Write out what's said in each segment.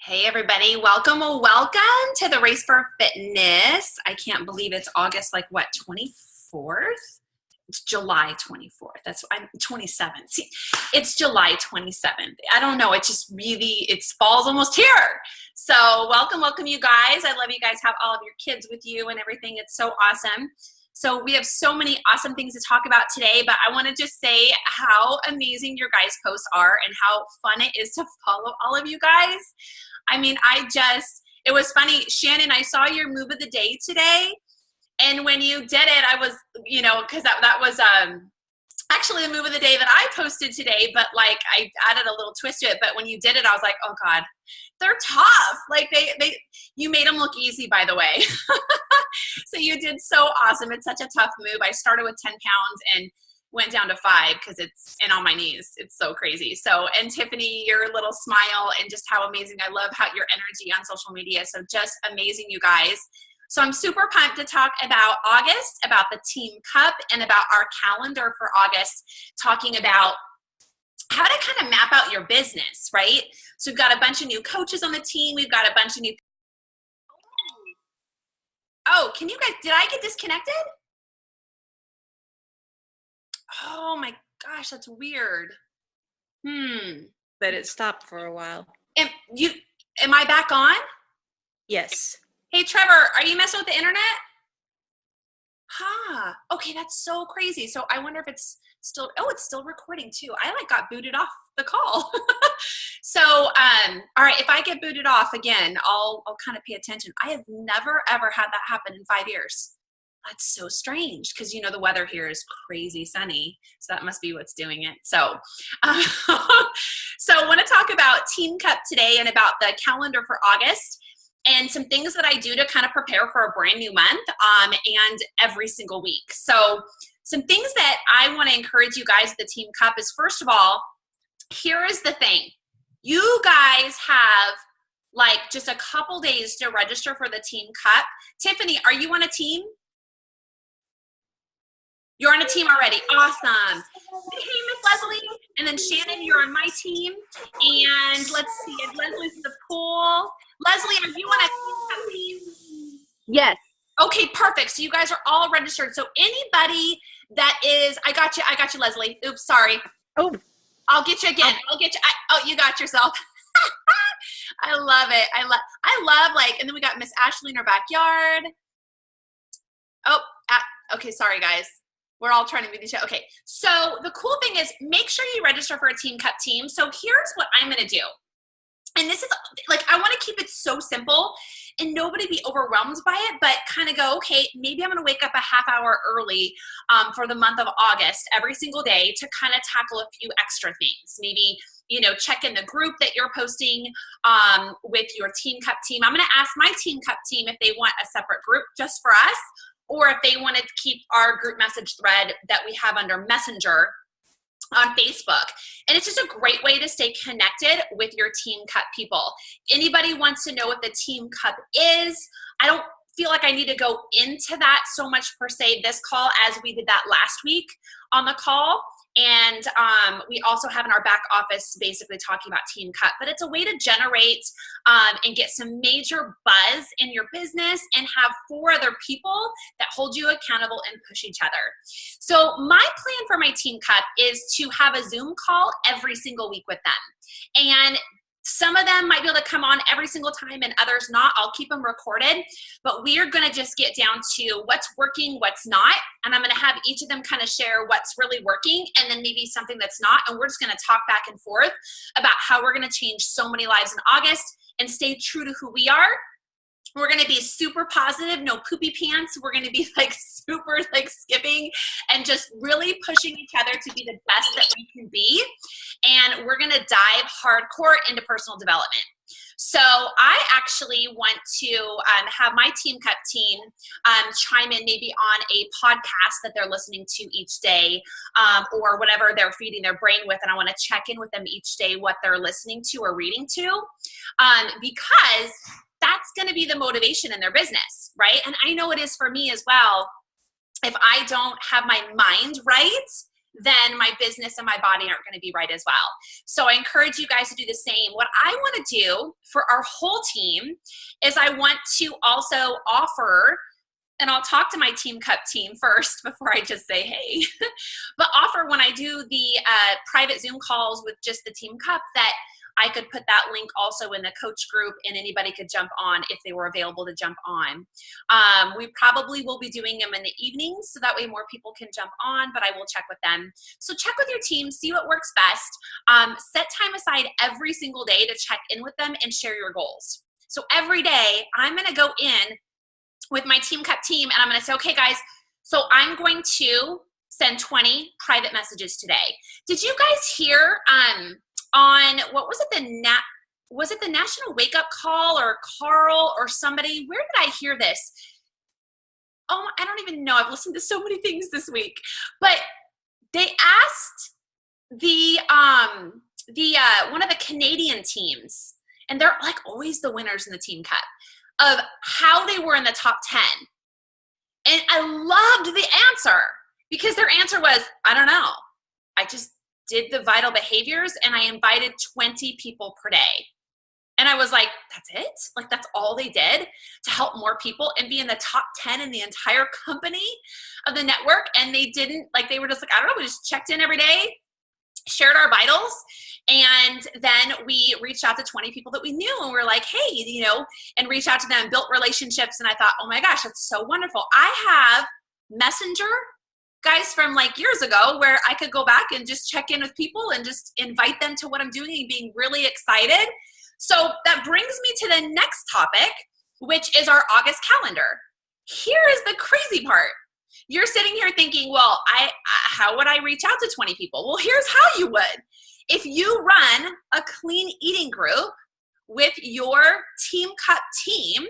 Hey everybody, welcome to the Race for Fitness. I can't believe it's August 24th? It's July 24th. I'm 27th. See, it's July 27th. I don't know, it falls almost here. So welcome you guys. I love you guys have all of your kids with you and everything. It's so awesome. So we have so many awesome things to talk about today, but I want to just say how amazing your guys' posts are and how fun it is to follow all of you guys. I mean, it was funny. Shannon, I saw your move of the day today. And when you did it, I was, because that was actually the move of the day that I posted today, but I added a little twist to it. But when you did it, I was like, oh God, they're tough. You made them look easy, by the way. So you did so awesome. It's such a tough move. I started with 10 pounds and went down to 5 because and on my knees. It's so crazy. So, and Tiffany, your little smile and just how amazing. I love how your energy on social media. So just amazing, you guys. So I'm super pumped to talk about August, about the Team Cup, and about our calendar for August, talking about how to kind of map out your business, right? So we've got a bunch of new coaches on the team. We've got a bunch of new. Oh, can you guys, did I get disconnected? Oh my gosh, that's weird. But it stopped for a while. Am I back on? Yes. Hey, Trevor, are you messing with the internet? Okay, that's so crazy. So I wonder if it's still, it's still recording too. I got booted off the call. So, all right, if I get booted off again, I'll kind of pay attention. I have never, ever had that happen in 5 years. That's so strange because, the weather here is crazy sunny. So that must be what's doing it. So, so I want to talk about Team Cup today and about the calendar for August and some things that I do to kind of prepare for a brand new month and every single week. So some things that I want to encourage you guys at the Team Cup is, first of all, here is the thing. You guys have just a couple days to register for the Team Cup. Tiffany, are you on a team? You're on a team already. Awesome. Hey, Miss Leslie. And then Shannon, you're on my team. And let's see, Leslie's in the pool. Leslie, are you on a team? Yes. Okay, perfect. So you guys are all registered. So anybody that is, I got you, Leslie. Oops, sorry. Oh. I'll get you again. You got yourself. I love it. I love and then we got Miss Ashley in her backyard. Okay, sorry guys. We're all trying to meet each other. Okay, so the cool thing is make sure you register for a Team Cup team. So here's what I'm gonna do. And this is I wanna keep it so simple and nobody be overwhelmed by it, but kind of go, okay, maybe I'm gonna wake up a half hour early for the month of August every single day to kind of tackle a few extra things. Maybe, check in the group that you're posting with your Team Cup team. I'm gonna ask my Team Cup team if they want a separate group just for us, or if they want to keep our group message thread that we have under Messenger on Facebook. And it's just a great way to stay connected with your Team Cup people. Anybody wants to know what the Team Cup is, I don't feel like I need to go into that so much per se this call as we did that last week on the call. And we also have in our back office basically talking about Team Cup, but it's a way to generate and get some major buzz in your business and have 4 other people that hold you accountable and push each other. So my plan for my Team Cup is to have a Zoom call every single week with them. And some of them might be able to come on every single time and others not. I'll keep them recorded, but we are going to just get down to what's working, what's not. And I'm going to have each of them kind of share what's really working and then maybe something that's not. And we're just going to talk back and forth about how we're going to change so many lives in August and stay true to who we are. We're going to be super positive, no poopy pants. We're going to be super skipping and just really pushing each other to be the best that we can be. And we're going to dive hardcore into personal development. So I actually want to have my Team Cup team chime in maybe on a podcast that they're listening to each day or whatever they're feeding their brain with. And I want to check in with them each day what they're listening to or reading to because that's going to be the motivation in their business, right? And I know it is for me as well. If I don't have my mind right, then my business and my body aren't going to be right as well. So I encourage you guys to do the same. What I want to do for our whole team is I want to also offer, and I'll talk to my Team Cup team first before I just say, hey, but offer when I do the private Zoom calls with just the Team Cup that I could put that link also in the coach group and anybody could jump on if they were available to jump on. We probably will be doing them in the evenings so that way more people can jump on, but I will check with them. So check with your team, see what works best. Set time aside every single day to check in with them and share your goals. So every day I'm going to go in with my Team Cup team and I'm going to say, okay guys, so I'm going to send 20 private messages today. Did you guys hear on what was it, was it the National Wake Up Call or Carl or somebody? Where did I hear this? Oh, I don't even know. I've listened to so many things this week. But they asked the one of the Canadian teams, and they're like always the winners in the Team Cup, of how they were in the top 10. And I loved the answer because their answer was, I don't know. I just did the vital behaviors and I invited 20 people per day. And I was like, that's it? Like that's all they did to help more people and be in the top 10 in the entire company of the network. And they didn't, like they were just like, I don't know, we just checked in every day, shared our vitals. And then we reached out to 20 people that we knew and we're like, hey, you know, and reached out to them, built relationships. And I thought, oh my gosh, that's so wonderful. I have Messenger guys from like years ago where I could go back and just check in with people and just invite them to what I'm doing and being really excited. So that brings me to the next topic, which is our August calendar. Here is the crazy part. You're sitting here thinking, well, how would I reach out to 20 people? Well, here's how you would. If you run a clean eating group with your Team Cup team,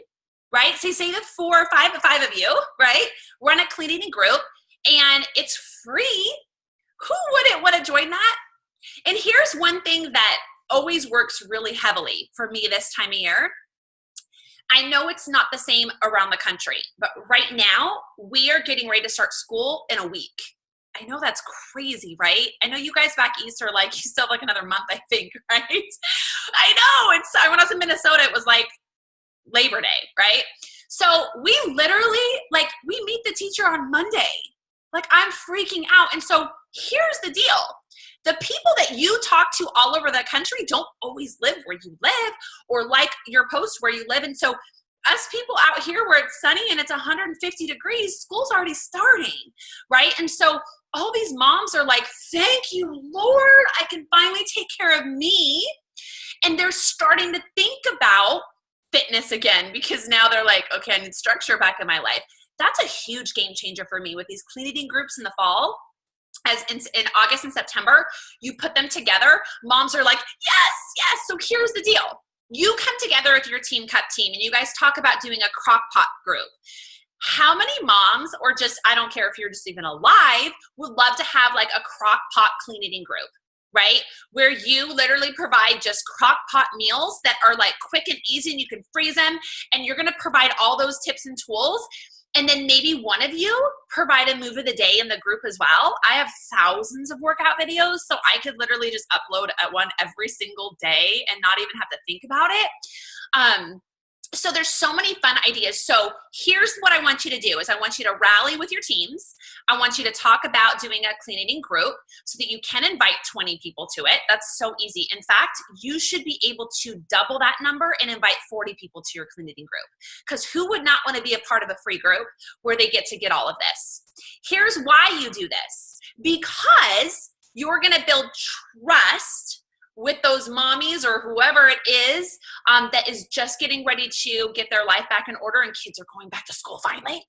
right? So say the five of you, right? Run a clean eating group and it's free. Who wouldn't want to join that? And here's one thing that always works really heavily for me this time of year. I know it's not the same around the country, but right now we are getting ready to start school in a week. I know that's crazy, right? I know you guys back east are like, you still have like another month, I think, right? I know. When I was in Minnesota, it was like Labor Day, right? So we literally, like, we meet the teacher on Monday. Like, I'm freaking out. And so here's the deal. The people that you talk to all over the country don't always live where you live or like your post where you live. And so us people out here where it's sunny and it's 150 degrees, school's already starting, right? And so all these moms are like, thank you, Lord, I can finally take care of me. And they're starting to think about fitness again because now they're like, okay, I need structure back in my life. That's a huge game changer for me with these clean eating groups in the fall. As in August and September, you put them together. Moms are like, yes. So here's the deal. You come together with your Team Cup team and you guys talk about doing a crock pot group. How many moms, or just, I don't care if you're just even alive, would love to have like a crock pot clean eating group, right? Where you literally provide just crock pot meals that are like quick and easy and you can freeze them and you're going to provide all those tips and tools. And then maybe one of you provide a move of the day in the group as well. I have thousands of workout videos, so I could literally just upload one every single day and not even have to think about it. So there's so many fun ideas. So here's what I want you to do is I want you to rally with your teams. I want you to talk about doing a clean eating group so that you can invite 20 people to it. That's so easy. In fact, you should be able to double that number and invite 40 people to your clean eating group. Because who would not want to be a part of a free group where they get to get all of this? Here's why you do this. Because you're going to build trust with those mommies or whoever it is that is just getting ready to get their life back in order and kids are going back to school finally.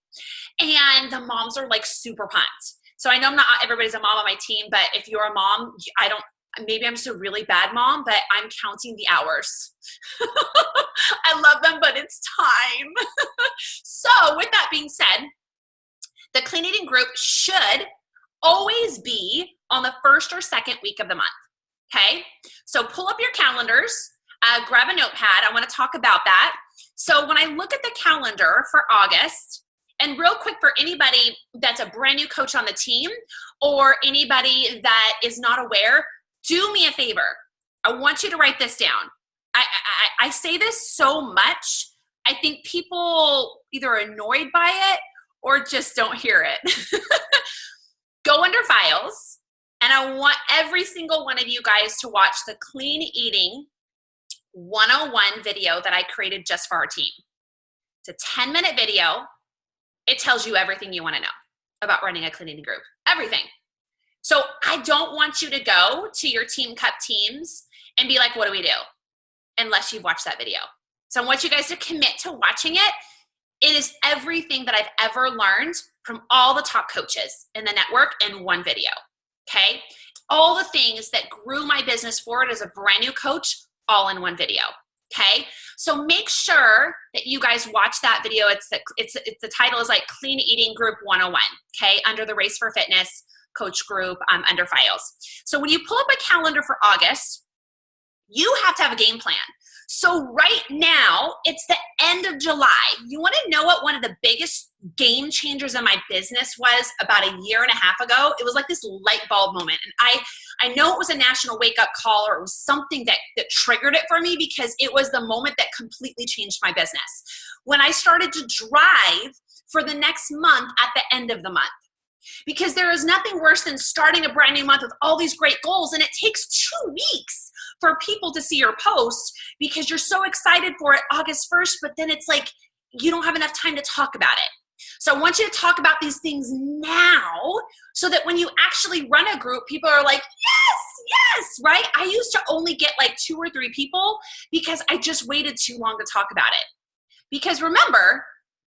And the moms are like super pumped. So I know not everybody's a mom on my team, but if you're a mom, maybe I'm just a really bad mom, but I'm counting the hours. I love them, but it's time. So with that being said, the clean eating group should always be on the first or second week of the month. Okay, so pull up your calendars, grab a notepad. I want to talk about that. So when I look at the calendar for August, And real quick, for anybody that's a brand new coach on the team or anybody that is not aware, do me a favor. I want you to write this down. I say this so much. I think people either are annoyed by it or just don't hear it. Go under files, and I want every single one of you guys to watch the Clean Eating 101 video that I created just for our team. It's a 10-minute video. It tells you everything you want to know about running a clean eating group. Everything. So I don't want you to go to your Team Cup teams and be like, what do we do? Unless you've watched that video. So I want you guys to commit to watching it. It is everything that I've ever learned from all the top coaches in the network in one video, okay? All the things that grew my business forward as a brand new coach, all in one video, okay? So make sure that you guys watch that video. The title is like Clean Eating Group 101, okay? Under the Race for Fitness coach group under files. So when you pull up a calendar for August, you have to have a game plan. So right now, it's the end of July. You want to know what one of the biggest game changers in my business was about a year and a half ago? It was like this light bulb moment. And I know it was a national wake-up call, or it was something that triggered it for me, because it was the moment that completely changed my business. When I started to drive for the next month at the end of the month. Because there is nothing worse than starting a brand new month with all these great goals, and it takes 2 weeks for people to see your post because you're so excited for it August 1st, but then it's like you don't have enough time to talk about it. So I want you to talk about these things now so that when you actually run a group, people are like, yes, right? I used to only get like 2 or 3 people because I just waited too long to talk about it. Because remember,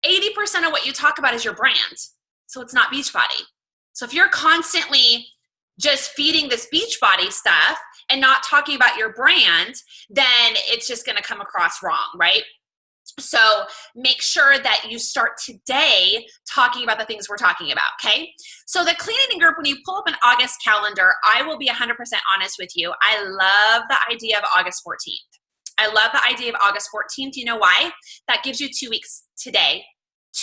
80% of what you talk about is your brand. So it's not Beachbody. So if you're constantly just feeding this Beachbody stuff and not talking about your brand, then it's just going to come across wrong, right? So make sure that you start today talking about the things we're talking about, okay? So the Clean Eating Group, when you pull up an August calendar, I will be 100% honest with you. I love the idea of August 14th. I love the idea of August 14th. You know why? That gives you 2 weeks today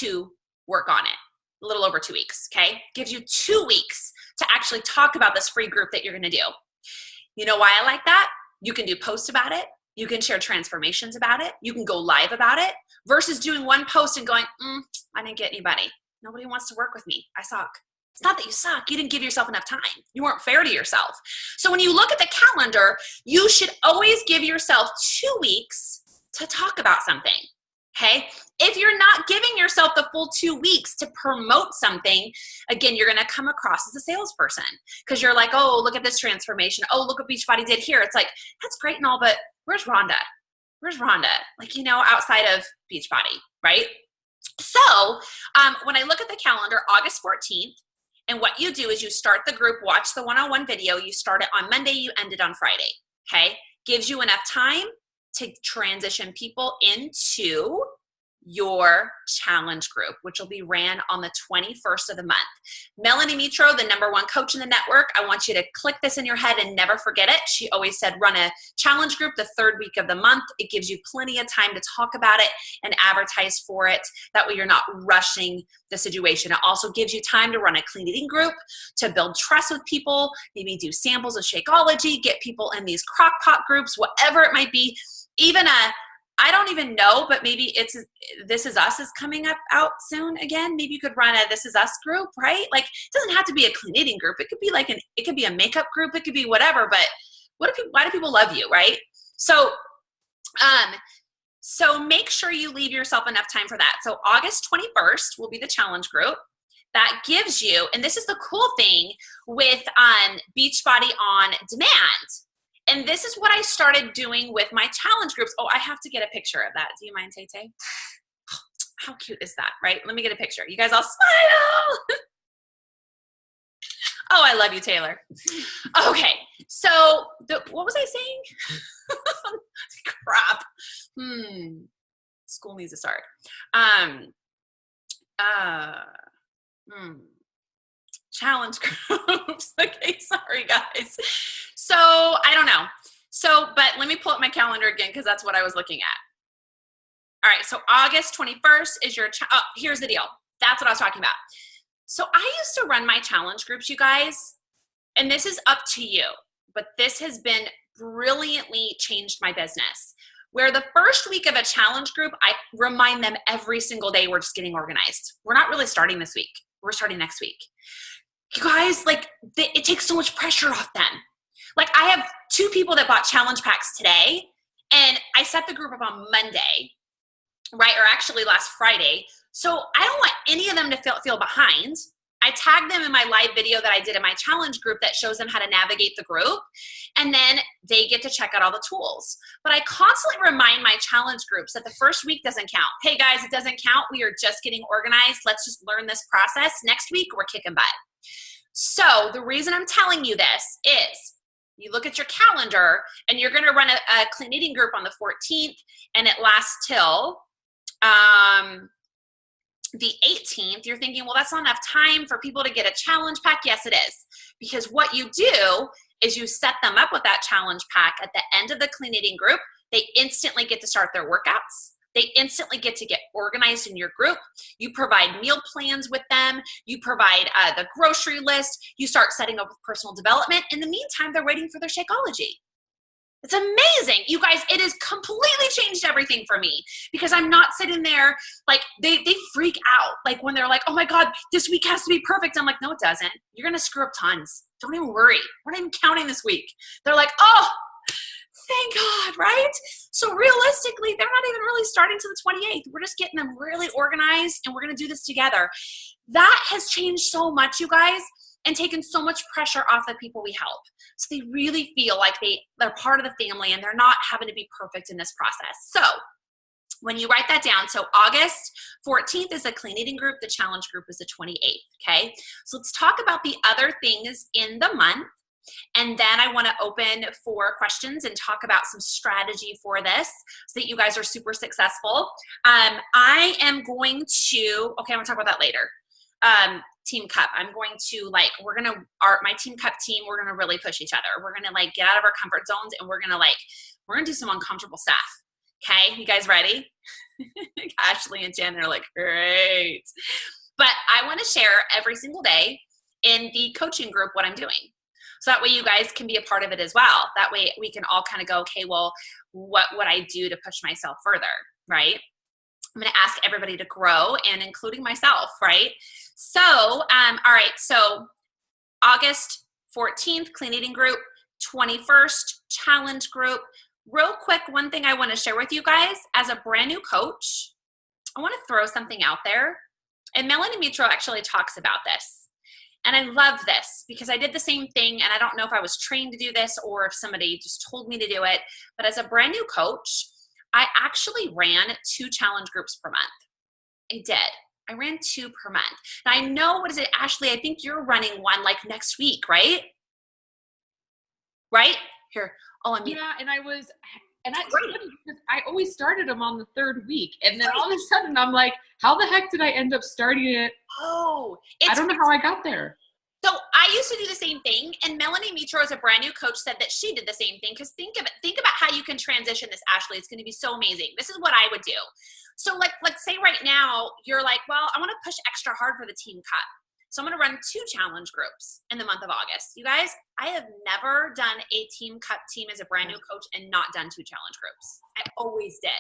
to work on it. A little over 2 weeks, okay? Gives you 2 weeks to actually talk about this free group that you're gonna do. You know why I like that? You can do posts about it. You can share transformations about it. You can go live about it versus doing one post and going, I didn't get anybody. Nobody wants to work with me. I suck. It's not that you suck. You didn't give yourself enough time. You weren't fair to yourself. So when you look at the calendar, you should always give yourself 2 weeks to talk about something. Okay? If you're not giving yourself the full 2 weeks to promote something, again, you're going to come across as a salesperson because you're like, oh, look at this transformation. Oh, look what Beachbody did here. It's like, that's great and all, but where's Rhonda? Where's Rhonda? Like, outside of Beachbody, right? So when I look at the calendar, August 14th, and what you do is you start the group, watch the 101 video. You start it on Monday, you end it on Friday, okay? Gives you enough time to transition people into your challenge group, which will be ran on the 21st of the month. Melanie Mitro, the #1 coach in the network, I want you to click this in your head and never forget it. She always said, run a challenge group the 3rd week of the month. It gives you plenty of time to talk about it and advertise for it. That way you're not rushing the situation. It also gives you time to run a clean eating group, to build trust with people, maybe do samples of Shakeology, get people in these crock pot groups, whatever it might be. Even I don't even know, but maybe it's This Is Us is coming out soon again. Maybe you could run a This Is Us group, right? Like, it doesn't have to be a clean eating group. It could be like it could be a makeup group. It could be whatever. But why do people love you, right? So, so make sure you leave yourself enough time for that. So August 21st will be the challenge group. That gives you, and this is the cool thing with Beachbody on Demand. And this is what I started doing with my challenge groups. Oh, I have to get a picture of that. Do you mind, Tay-Tay? How cute is that, right? Let me get a picture. You guys all smile. Oh, I love you, Taylor. Okay, so what was I saying? Crap. School needs to start. Challenge groups. Okay, sorry guys. So I don't know. So, but let me pull up my calendar again because that's what I was looking at. All right, so August 21st is your, here's the deal. That's what I was talking about. So I used to run my challenge groups, you guys, and this is up to you, but this has been brilliantly changed my business. Where the first week of a challenge group, I remind them every single day we're just getting organized. We're not really starting this week. We're starting next week. You guys, like, it takes so much pressure off them. Like, I have 2 people that bought challenge packs today, and I set the group up on Monday, right? Or actually last Friday. So I don't want any of them to feel behind. I tagged them in my live video that I did in my challenge group that shows them how to navigate the group. And then they get to check out all the tools. But I constantly remind my challenge groups that the first week doesn't count. Hey guys, it doesn't count. We are just getting organized. Let's just learn this process. Next week, we're kicking butt. So the reason I'm telling you this is you look at your calendar and you're going to run a clean eating group on the 14th and it lasts till the 18th, you're thinking, well, that's not enough time for people to get a challenge pack. Yes, it is. Because what you do is you set them up with that challenge pack at the end of the clean eating group. They instantly get to start their workouts. They instantly get to get organized in your group. You provide meal plans with them. You provide the grocery list. You start setting up with personal development. In the meantime, they're waiting for their Shakeology. It's amazing. You guys, it has completely changed everything for me because I'm not sitting there like they freak out. Like when they're like, oh my God, this week has to be perfect. I'm like, no, it doesn't. You're going to screw up tons. Don't even worry. We're not even counting this week. They're like, oh, thank God, right? So realistically, they're not even really starting to the 28th. We're just getting them really organized and we're going to do this together. That has changed so much, you guys, and taken so much pressure off the people we help. So they really feel like they're part of the family and they're not having to be perfect in this process. So when you write that down, so August 14th is the clean eating group, the challenge group is the 28th, okay? So let's talk about the other things in the month. And then I want to open for questions and talk about some strategy for this so that you guys are super successful. I am going to, okay, I'm going to talk about that later. Team Cup. I'm going to my Team Cup team, we're going to really push each other. We're going to get out of our comfort zones and we're going to do some uncomfortable stuff. Okay. You guys ready? Ashley and Jen are like, great. But I want to share every single day in the coaching group what I'm doing. So that way you guys can be a part of it as well. That way we can all kind of go, okay, well, what would I do to push myself further, right? I'm going to ask everybody to grow and including myself, right? So, all right. So August 14th, clean eating group, 21st, challenge group. Real quick, one thing I want to share with you guys as a brand new coach, I want to throw something out there. And Melanie Mitro actually talks about this. And I love this because I did the same thing. And I don't know if I was trained to do this or if somebody just told me to do it. But as a brand new coach, I actually ran 2 challenge groups per month. I did. I ran 2 per month. And I know, what is it, Ashley? I think you're running one like next week, right? Right? Here. Oh, yeah, and I always started them on the 3rd week. And then all of a sudden I'm like, how the heck did I end up starting it? Oh, I don't know how I got there. So I used to do the same thing, and Melanie Mitro, as a brand new coach, said that she did the same thing. Because think about how you can transition this, Ashley. It's going to be so amazing. This is what I would do. So let's say right now you're like, well, I want to push extra hard for the Team Cup. So I'm going to run 2 challenge groups in the month of August. You guys, I have never done a Team Cup team as a brand new coach and not done 2 challenge groups. I always did.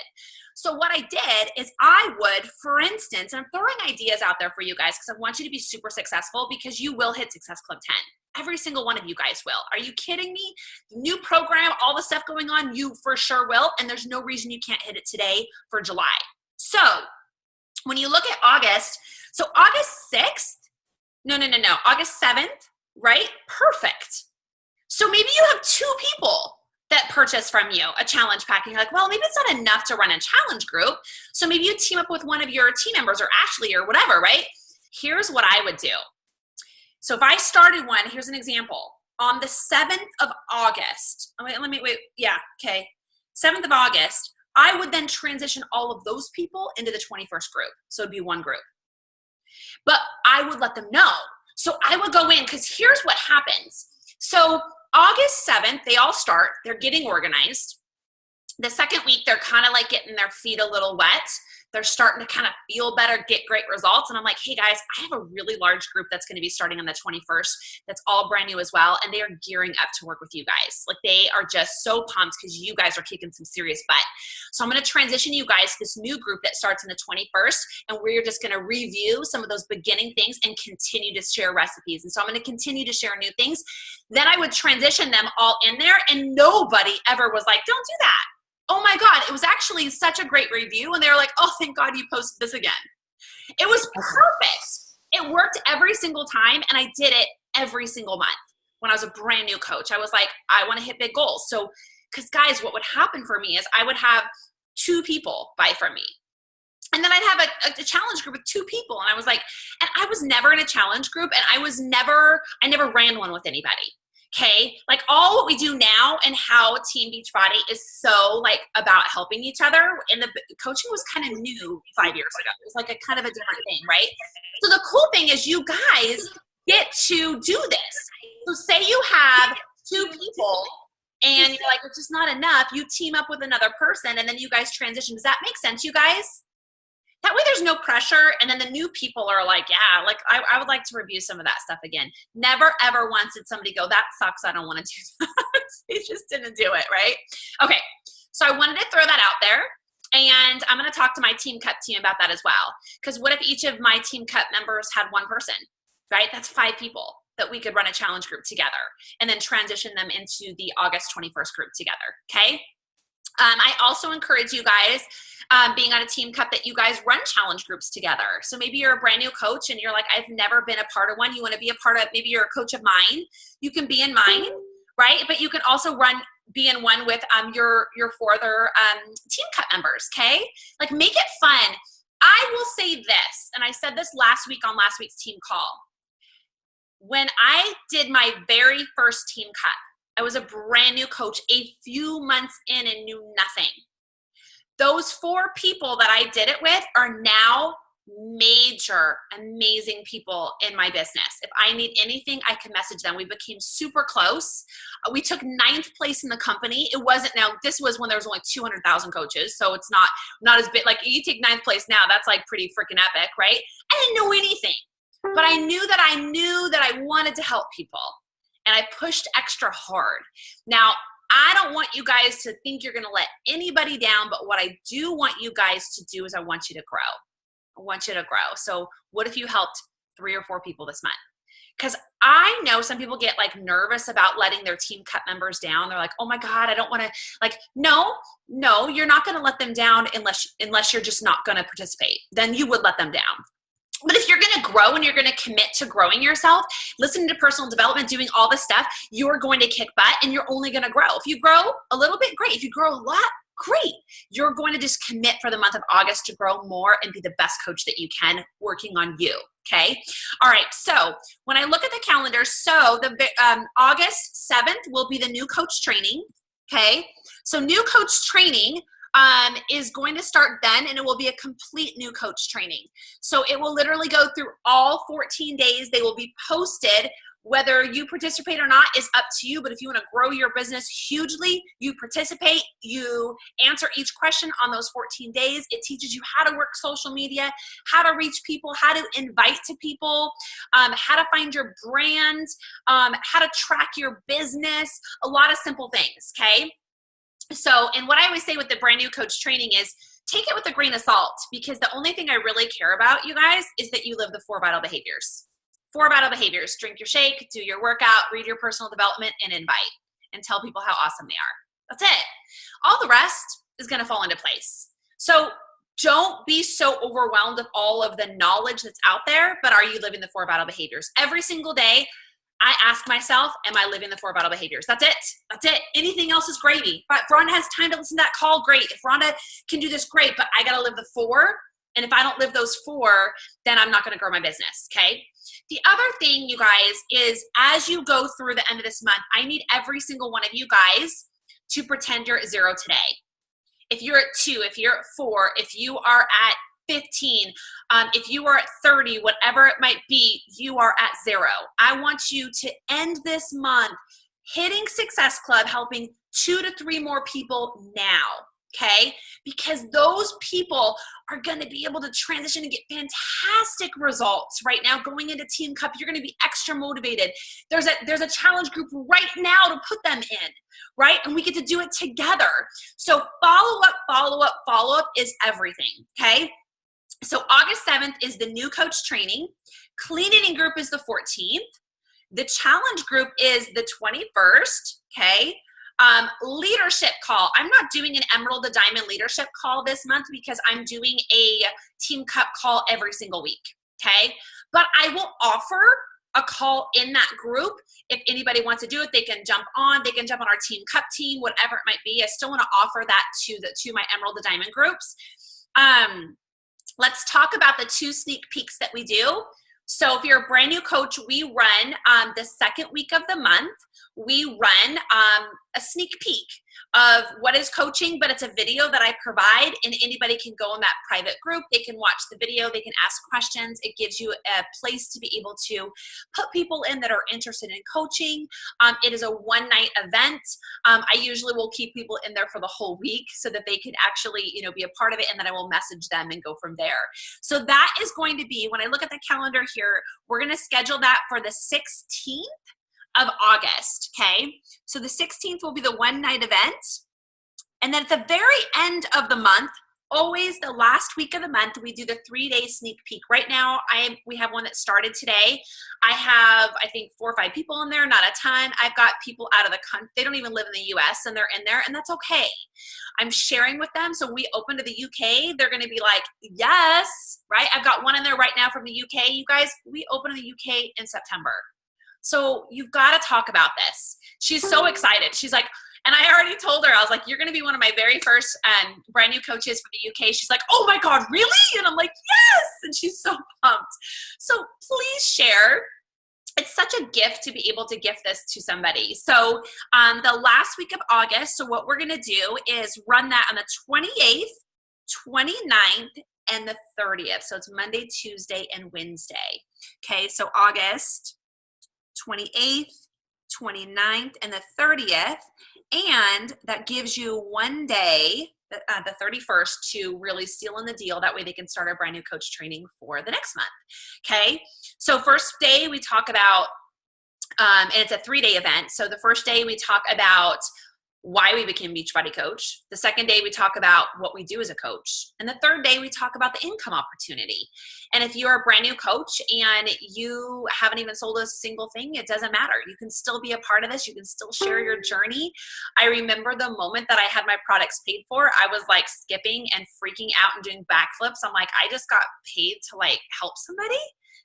So what I did is I would, for instance, and I'm throwing ideas out there for you guys because I want you to be super successful because you will hit Success Club 10. Every single one of you guys will. Are you kidding me? New program, all the stuff going on, you for sure will. And there's no reason you can't hit it today for July. So when you look at August, so August 6th, no, August 7th, right? Perfect. So maybe you have 2 people that purchase from you a challenge pack and you're like, well, maybe it's not enough to run a challenge group. So maybe you team up with one of your team members or Ashley or whatever, right? Here's what I would do. So if I started one, here's an example. On the 7th of August, yeah, okay. 7th of August, I would then transition all of those people into the 21st group. So it'd be one group. But I would let them know. So I would go in because here's what happens. So August 7th, they all start. They're getting organized. The second week, they're kind of like getting their feet a little wet. They're starting to kind of feel better, get great results. And I'm like, hey guys, I have a really large group that's going to be starting on the 21st. That's all brand new as well. And they are gearing up to work with you guys. Like they are just so pumped because you guys are kicking some serious butt. So I'm going to transition you guys to this new group that starts on the 21st. And we're just going to review some of those beginning things and continue to share recipes. And so I'm going to continue to share new things. Then I would transition them all in there. And nobody ever was like, don't do that. Oh my God, it was actually such a great review. And they were like, oh, thank God you posted this again. It was perfect. It worked every single time. And I did it every single month when I was a brand new coach. I was like, I want to hit big goals. So, because guys, what would happen for me is I would have 2 people buy from me. And then I'd have a challenge group with 2 people. And I was like, and I was never in a challenge group. And I never ran one with anybody. Okay, like all what we do now and how Team Beachbody is so like about helping each other. And the coaching was kind of new 5 years ago. It was like a kind of a different thing, right? So the cool thing is you guys get to do this. So say you have 2 people and you're like, it's just not enough. You team up with another person and then you guys transition. Does that make sense, you guys? That way there's no pressure, and then the new people are like, yeah, like I would like to review some of that stuff again. Never, ever once did somebody go, that sucks, I don't want to do that. They just didn't do it, right? Okay, so I wanted to throw that out there, and I'm going to talk to my Team Cut team about that as well, because what if each of my Team Cut members had one person, right? That's 5 people that we could run a challenge group together, and then transition them into the August 21st group together, okay? I also encourage you guys, being on a Team Cut, that you guys run challenge groups together. So maybe you're a brand new coach and you're like, I've never been a part of one. You want to be a part of, maybe you're a coach of mine. You can be in mine, right? But you can also be in one with your 4 other Team Cut members, okay? Like make it fun. I will say this, and I said this last week on last week's team call. When I did my very first Team Cut, I was a brand new coach a few months in and knew nothing. Those 4 people that I did it with are now major, amazing people in my business. If I need anything, I can message them. We became super close. We took 9th place in the company. It wasn't, now this was when there was only 200,000 coaches. So it's not as big. Like you take 9th place now, that's like pretty freaking epic, right? I didn't know anything, but I knew that I wanted to help people. And I pushed extra hard. Now, I don't want you guys to think you're going to let anybody down, but what I do want you guys to do is I want you to grow. I want you to grow. So what if you helped 3 or 4 people this month? Because I know some people get like nervous about letting their Team Cut members down. They're like, oh my God, I don't want to, like, no, you're not going to let them down unless you're just not going to participate. Then you would let them down. But if you're going to grow and you're going to commit to growing yourself, listening to personal development, doing all this stuff, you're going to kick butt and you're only going to grow. If you grow a little bit, great. If you grow a lot, great. You're going to just commit for the month of August to grow more and be the best coach that you can working on you. Okay. All right. So when I look at the calendar, so the August 7th will be the new coach training. Okay. So new coach training is going to start then, and it will be a complete new coach training. So it will literally go through all 14 days. They will be posted. Whether you participate or not is up to you, but if you want to grow your business hugely, you participate, you answer each question on those 14 days. It teaches you how to work social media, how to reach people, how to invite to people, how to find your brand, how to track your business, a lot of simple things, okay? So, and what I always say with the brand new coach training is take it with a grain of salt, because the only thing I really care about, you guys, is that you live the 4 vital behaviors. 4 vital behaviors: drink your shake, do your workout, read your personal development, and invite, and tell people how awesome they are. That's it. All the rest is going to fall into place. So don't be so overwhelmed with all of the knowledge that's out there, but are you living the 4 vital behaviors? Every single day, I ask myself, am I living the 4 vital behaviors? That's it. That's it. Anything else is gravy. But if Rhonda has time to listen to that call, great. If Rhonda can do this, great. But I got to live the 4. And if I don't live those 4, then I'm not going to grow my business, okay? The other thing, you guys, is as you go through the end of this month, I need every single one of you guys to pretend you're at 0 today. If you're at 2, if you're at 4, if you are at 15, if you are at 30, whatever it might be, you are at 0. I want you to end this month hitting Success Club, helping 2 to 3 more people now. okay? Because those people are going to be able to transition and get fantastic results right now going into Team Cup. You're going to be extra motivated. There's a challenge group right now to put them in, right? And we get to do it together. So follow up is everything, okay? So August 7th is the new coach training. Clean eating group is the 14th. The challenge group is the 21st, okay? Leadership call. I'm not doing an Emerald to Diamond leadership call this month because I'm doing a Team Cup call every single week, okay? But I will offer a call in that group. If anybody wants to do it, they can jump on. They can jump on our Team Cup team, whatever it might be. I still want to offer that to my Emerald to Diamond groups. Let's talk about the 2 sneak peeks that we do. So if you're a brand new coach, we run the second week of the month. We run a sneak peek of what is coaching, but it's a video that I provide, and anybody can go in that private group. They can watch the video. They can ask questions. It gives you a place to be able to put people in that are interested in coaching. It is a one-night event. I usually will keep people in there for the whole week so that they can actually, be a part of it, and then I will message them and go from there. So that is going to be, when I look at the calendar here, we're going to schedule that for the 16th of August, okay? So the 16th will be the one-night event. And then at the very end of the month, always the last week of the month, we do the 3-day sneak peek. Right now, we have one that started today. I have, I think, 4 or 5 people in there, not a ton. I've got people out of the country. They don't even live in the U.S., and they're in there, and that's okay. I'm sharing with them. So we open to the U.K. They're going to be like, yes, right? I've got one in there right now from the U.K. You guys, we open in the U.K. in September. So you've got to talk about this. She's so excited. She's like, and I already told her, I was like, you're going to be one of my very first brand new coaches from the UK. She's like, oh my God, really? And I'm like, yes. And she's so pumped. So please share. It's such a gift to be able to gift this to somebody. So the last week of August, so what we're going to do is run that on the 28th, 29th, and the 30th. So it's Monday, Tuesday, and Wednesday. Okay, so August 28th, 29th, and the 30th. And that gives you one day, the 31st, to really seal in the deal. That way they can start our brand new coach training for the next month. Okay. So first day we talk about, and it's a 3-day event. So the first day we talk about why we became Beachbody Coach. The second day we talk about what we do as a coach. And the third day we talk about the income opportunity. And if you're a brand new coach and you haven't even sold a single thing, it doesn't matter. You can still be a part of this. You can still share your journey. I remember the moment that I had my products paid for, I was like skipping and freaking out and doing backflips. I'm like, I just got paid to like help somebody,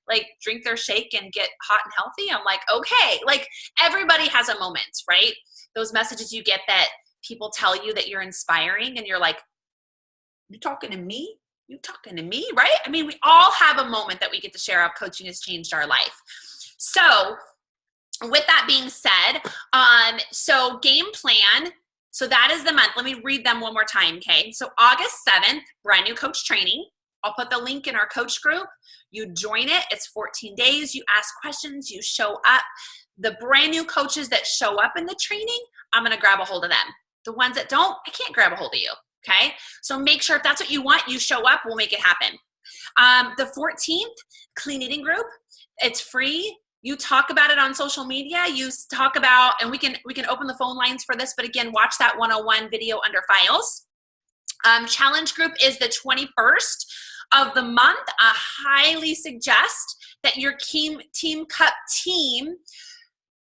like drink their shake and get hot and healthy. I'm like, okay, like everybody has a moment, right? Those messages you get that people tell you that you're inspiring and you're like, you talking to me? You talking to me, right? I mean, we all have a moment that we get to share how coaching has changed our life. So with that being said, so game plan, so that is the month. Let me read them one more time, okay? So August 7th, brand new coach training. I'll put the link in our coach group. You join it. It's 14 days. You ask questions. You show up. The brand new coaches that show up in the training, I'm going to grab a hold of them. The ones that don't, I can't grab a hold of you. Okay. So make sure if that's what you want, you show up, we'll make it happen. The 14th clean eating group, it's free. You talk about it on social media. You talk about, and we can open the phone lines for this, but again, watch that 101 video under files. Challenge group is the 21st of the month. I highly suggest that your Team Cup team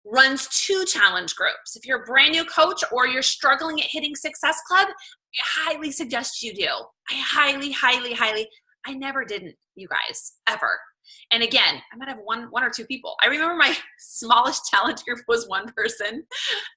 runs 2 challenge groups. If you're a brand new coach or you're struggling at hitting Success Club, I highly suggest you do. I highly, I never didn't, you guys, ever. And again, I might have one or 2 people. I remember my smallest challenge group was 1 person.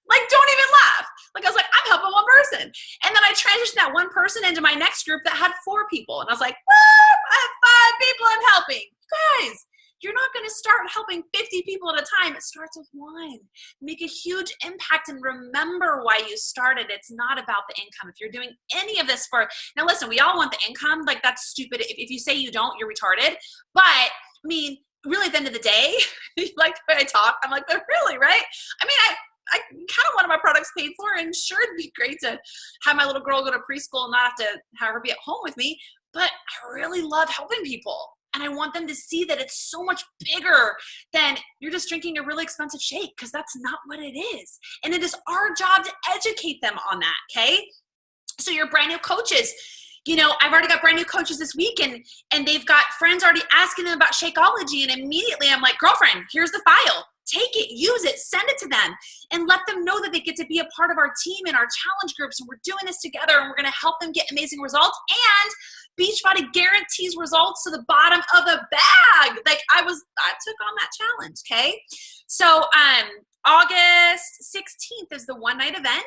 Like, don't even laugh. Like, I was like, I'm helping 1 person. And then I transitioned that 1 person into my next group that had 4 people. And I was like, I have 5 people I'm helping. You guys, you're not going to start helping 50 people at a time. It starts with 1. Make a huge impact and remember why you started. It's not about the income. If you're doing any of this now listen, we all want the income. Like, that's stupid. If you say you don't, you're retarded. But I mean, really at the end of the day, you like the way I talk? I'm like, but really, right? I mean, I kind of wanted my products paid for, and sure, it'd be great to have my little girl go to preschool and not have to have her be at home with me. But I really love helping people. And I want them to see that it's so much bigger than you're just drinking a really expensive shake, because that's not what it is. And it is our job to educate them on that, okay? So your brand new coaches, you know, I've already got brand new coaches this week, and they've got friends already asking them about Shakeology, and immediately I'm like, girlfriend, here's the file. Take it, use it, send it to them, and let them know that they get to be a part of our team and our challenge groups, and we're doing this together, and we're going to help them get amazing results. And Beachbody guarantees results to the bottom of the bag. Like I took on that challenge, okay? So August 16th is the one-night event.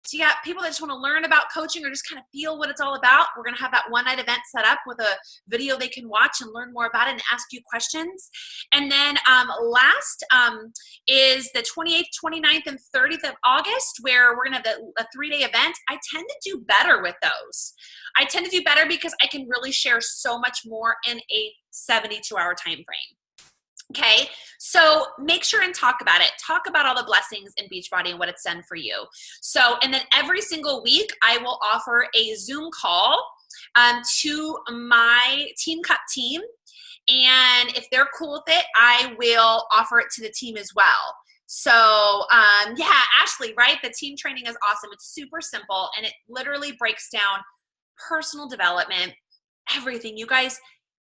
So you got people that just want to learn about coaching or just kind of feel what it's all about. We're going to have that one-night event set up with a video they can watch and learn more about it and ask you questions. And then last is the 28th, 29th, and 30th of August, where we're going to have a 3-day event. I tend to do better with those. I tend to do better because I can really share so much more in a 72-hour time frame. Okay, so make sure and talk about it. Talk about all the blessings in Beachbody and what it's done for you. So, and then every single week, I will offer a Zoom call to my Team Cup team. And if they're cool with it, I will offer it to the team as well. So, yeah, Ashley, right? The team training is awesome. It's super simple, and it literally breaks down personal development, everything. You guys,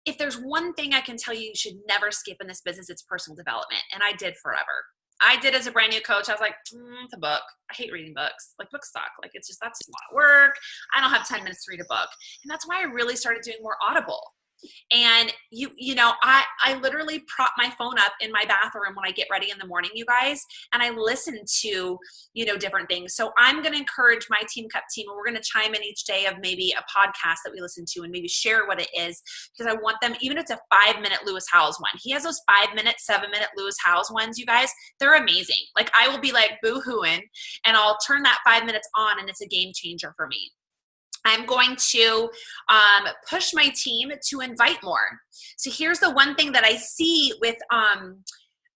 if there's one thing I can tell you, you should never skip in this business, it's personal development. And I did forever. I did as a brand new coach. I was like, it's a book. I hate reading books. Like books suck. Like it's just, that's a lot of work. I don't have 10 minutes to read a book. And that's why I really started doing more Audible. And you know, I literally prop my phone up in my bathroom when I get ready in the morning, you guys, and I listen to, you know, different things. So I'm going to encourage my Team Cup team, and we're going to chime in each day of maybe a podcast that we listen to and maybe share what it is, because I want them, even if it's a 5-minute Lewis Howes one. He has those 5-minute, 7-minute Lewis Howes ones, you guys. They're amazing. Like I will be like boo-hooing, and I'll turn that 5 minutes on, and it's a game changer for me. I'm going to push my team to invite more. So here's the one thing that I see with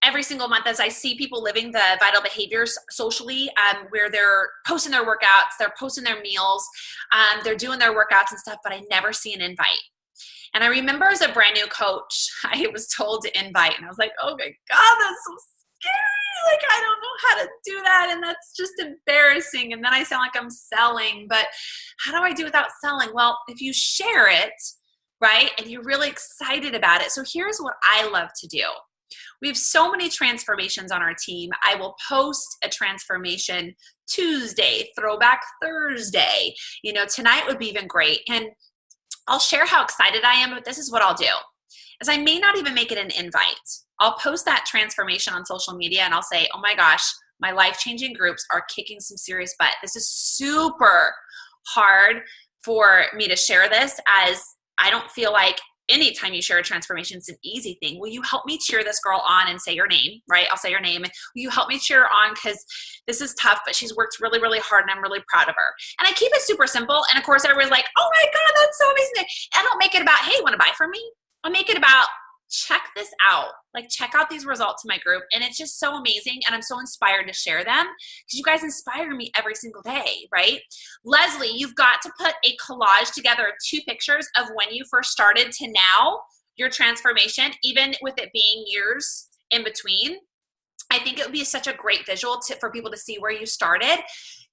every single month as I see people living the vital behaviors socially, where they're posting their workouts, they're posting their meals, they're doing their workouts and stuff, but I never see an invite. And I remember as a brand new coach, I was told to invite, and I was like, oh my God, that's so scary. Like, I don't know how to do that, and that's just embarrassing, and then I sound like I'm selling, but how do I do without selling? Well, if you share it, right, and you're really excited about it. So here's what I love to do. We have so many transformations on our team. I will post a transformation Tuesday, throwback Thursday. You know, tonight would be even great, and I'll share how excited I am, but this is what I'll do, is I may not even make it an invite. I'll post that transformation on social media, and I'll say, oh my gosh, my life-changing groups are kicking some serious butt. This is super hard for me to share this, as I don't feel like anytime you share a transformation, it's an easy thing. Will you help me cheer this girl on and say your name, right? I'll say your name. Will you help me cheer her on? Because this is tough, but she's worked really, really hard, and I'm really proud of her. And I keep it super simple. And of course, everybody's like, oh my God, that's so amazing. I don't make it about, hey, want to buy from me? I'll make it about, check this out. Like, check out these results in my group. And it's just so amazing. And I'm so inspired to share them, because you guys inspire me every single day, right? Leslie, you've got to put a collage together of 2 pictures of when you first started to now, your transformation, even with it being years in between. I think it would be such a great visual for people to see where you started.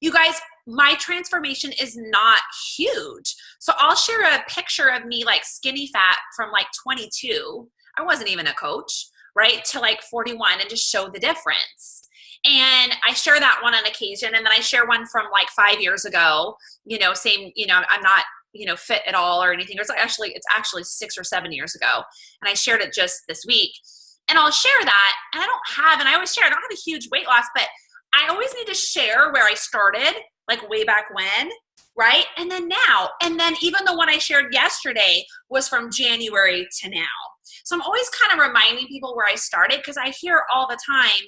You guys, my transformation is not huge. So I'll share a picture of me like skinny fat from like 22. I wasn't even a coach, right? To like 41, and just show the difference. And I share that one on occasion. And then I share one from like 5 years ago, you know, same, you know, I'm not, you know, fit at all or anything. It's actually 6 or 7 years ago. And I shared it just this week. And I'll share that. And I always share, I don't have a huge weight loss, but I always need to share where I started, like way back when, right? And then now. And then even the one I shared yesterday was from January to now. So I'm always kind of reminding people where I started, because I hear all the time,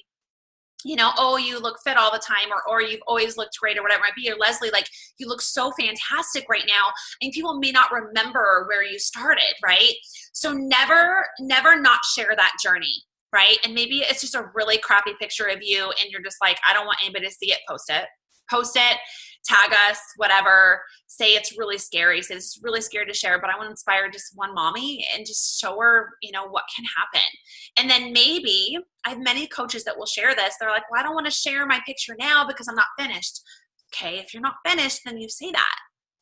you know, oh, you look fit all the time, or you've always looked great, or whatever it might be. Or Leslie, like, you look so fantastic right now. And people may not remember where you started, right? So never not share that journey, right? And maybe it's just a really crappy picture of you and you're just like, I don't want anybody to see it, post it, tag us, whatever, say it's really scary, say it's really scary to share, but I want to inspire just one mommy and just show her, what can happen. And then maybe I have many coaches that will share this. They're like, well, I don't want to share my picture now because I'm not finished. Okay, if you're not finished, then you say that.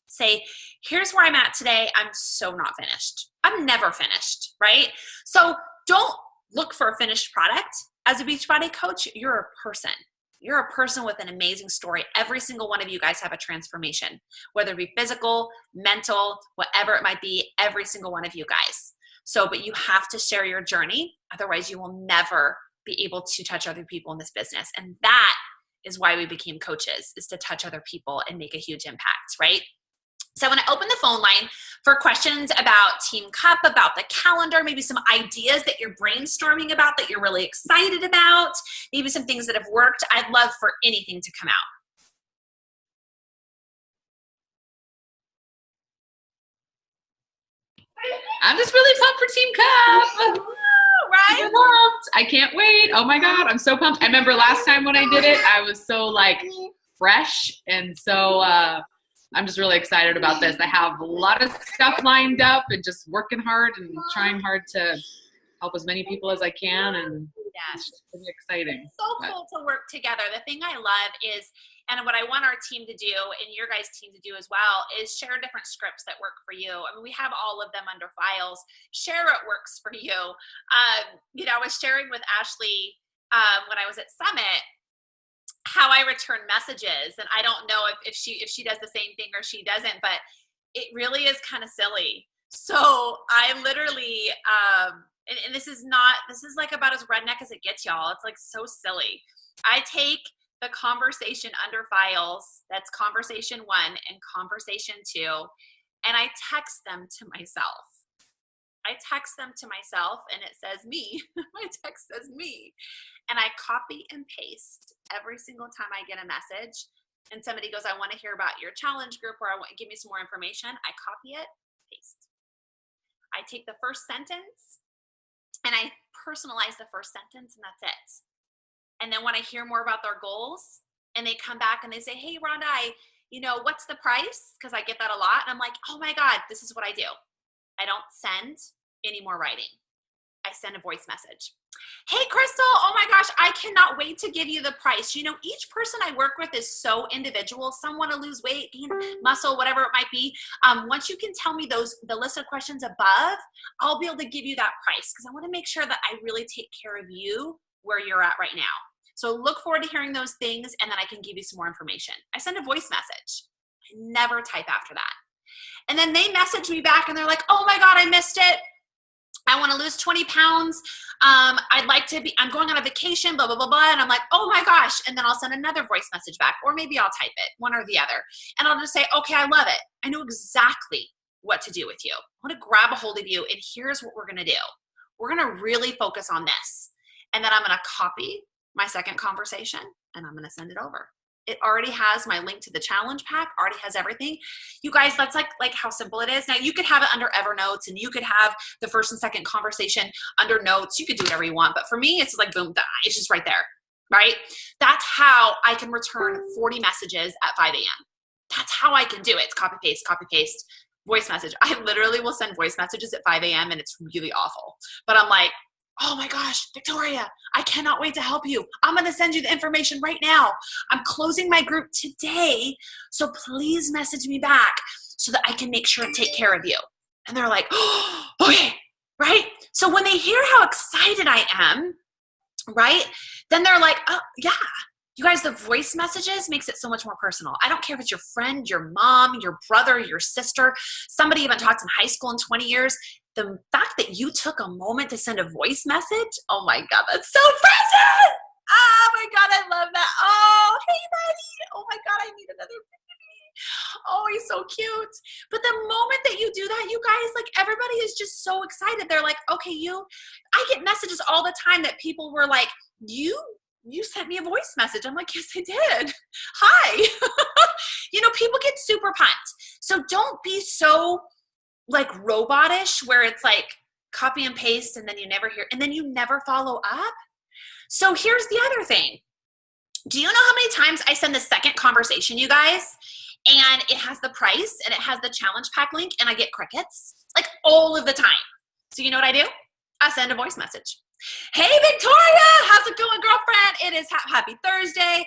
Say, here's where I'm at today. I'm so not finished. I'm never finished, right? So don't look for a finished product. As a Beachbody coach, you're a person. You're a person with an amazing story. Every single one of you guys have a transformation, whether it be physical, mental, whatever it might be, every single one of you guys. So, but you have to share your journey. Otherwise, you will never be able to touch other people in this business. And that is why we became coaches, is to touch other people and make a huge impact, right? So I want to open the phone line for questions about Team Cup, about the calendar, maybe some ideas that you're brainstorming about that you're really excited about, maybe some things that have worked. I'd love for anything to come out. I'm just really pumped for Team Cup. Right? Super pumped. I can't wait. Oh my God, I'm so pumped. I remember last time when I did it, I was so fresh. And so I'm just really excited about this. I have a lot of stuff lined up and just working hard and trying hard to help as many people as I can. And yes, it's really exciting. It's so cool to work together. The thing I love is, and what I want our team to do and your guys' team to do as well, is share different scripts that work for you. I mean, we have all of them under files. Share what works for you. I was sharing with Ashley when I was at Summit how I return messages, and I don't know if she does the same thing or she doesn't, but it really is kind of silly. So I literally, and this is like about as redneck as it gets, y'all. It's like so silly. I take the conversation under files, that's conversation 1 and conversation 2, and I text them to myself. I text them to myself and it says me. My text says me. And I copy and paste every single time I get a message and somebody goes, I want to hear about your challenge group, or give me some more information. I copy it, paste. I take the first sentence and I personalize the first sentence, and that's it. And then when I hear more about their goals and they come back and they say, hey, Rhonda, what's the price? Because I get that a lot. And I'm like, oh my God, this is what I do. I don't send any more writing. I send a voice message. Hey, Crystal, oh my gosh, I cannot wait to give you the price. Each person I work with is so individual. Some want to lose weight, gain muscle, whatever it might be. Once you can tell me the list of questions above, I'll be able to give you that price, because I want to make sure that I really take care of you where you're at right now. So look forward to hearing those things, and then I can give you some more information. I send a voice message. I never type after that. And then they message me back and they're like, oh my God, I missed it. I want to lose 20 pounds. I'm going on a vacation, blah, blah, blah, blah. And I'm like, oh my gosh. And then I'll send another voice message back, or maybe I'll type it, one or the other. And I'll just say, okay, I love it. I know exactly what to do with you. I want to grab a hold of you, and here's what we're going to do. We're going to really focus on this. And then I'm going to copy my second conversation and I'm going to send it over. It already has my link to the challenge pack, already has everything. You guys, that's like how simple it is. Now you could have it under Evernote, and you could have the first and second conversation under notes. You could do whatever you want. But for me, it's like boom, it's just right there, right? That's how I can return 40 messages at 5 a.m. That's how I can do it. It's copy, paste, voice message. I literally will send voice messages at 5 a.m. and it's really awful. But I'm like, oh my gosh, Victoria, I cannot wait to help you. I'm going to send you the information right now. I'm closing my group today, so please message me back so that I can make sure and take care of you. And they're like, oh, okay, right? So when they hear how excited I am, right, then they're like, oh, yeah. You guys, the voice messages makes it so much more personal. I don't care if it's your friend, your mom, your brother, your sister, somebody you haven't talked in high school in 20 years. The fact that you took a moment to send a voice message, oh my God, that's so precious. Oh my God, I love that. Oh, hey buddy. Oh my God, I need another baby. Oh, he's so cute. But the moment that you do that, you guys, everybody is just so excited. They're like, okay, I get messages all the time that people were like, you sent me a voice message. I'm like, yes, I did. Hi. People get super pumped. So don't be so robotish where it's like, copy and paste, and then you never hear, and then you never follow up. So here's the other thing. Do you know how many times I send the second conversation, you guys, and it has the price and it has the challenge pack link and I get crickets? Like all of the time. So you know what I do? I send a voice message. Hey, Victoria, how's it going, girlfriend? It is happy Thursday.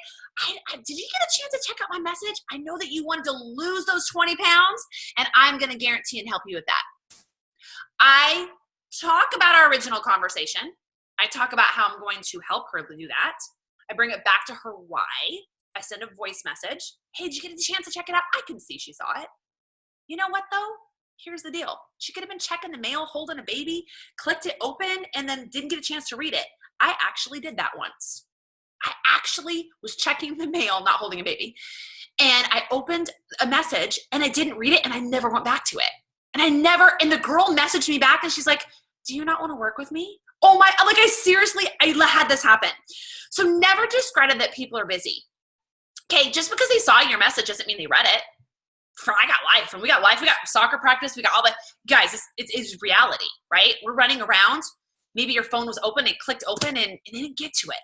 Did you get a chance to check out my message? I know that you wanted to lose those 20 pounds, and I'm going to guarantee and help you with that. I talk about our original conversation. I talk about how I'm going to help her do that. I bring it back to her why. I send a voice message. Hey, did you get a chance to check it out? I can see she saw it. You know what, though? Here's the deal. She could have been checking the mail, holding a baby, clicked it open, and then didn't get a chance to read it. I actually did that once. I actually was checking the mail, not holding a baby. And I opened a message, and I didn't read it, and I never went back to it. And the girl messaged me back, and she's like, do you not want to work with me? Oh my, like I had this happen. So never discredit that people are busy. Okay, just because they saw your message doesn't mean they read it. I got life, and we got soccer practice, we got all that. Guys, it's reality, right? We're running around. Maybe your phone was open, it clicked open, and they didn't get to it.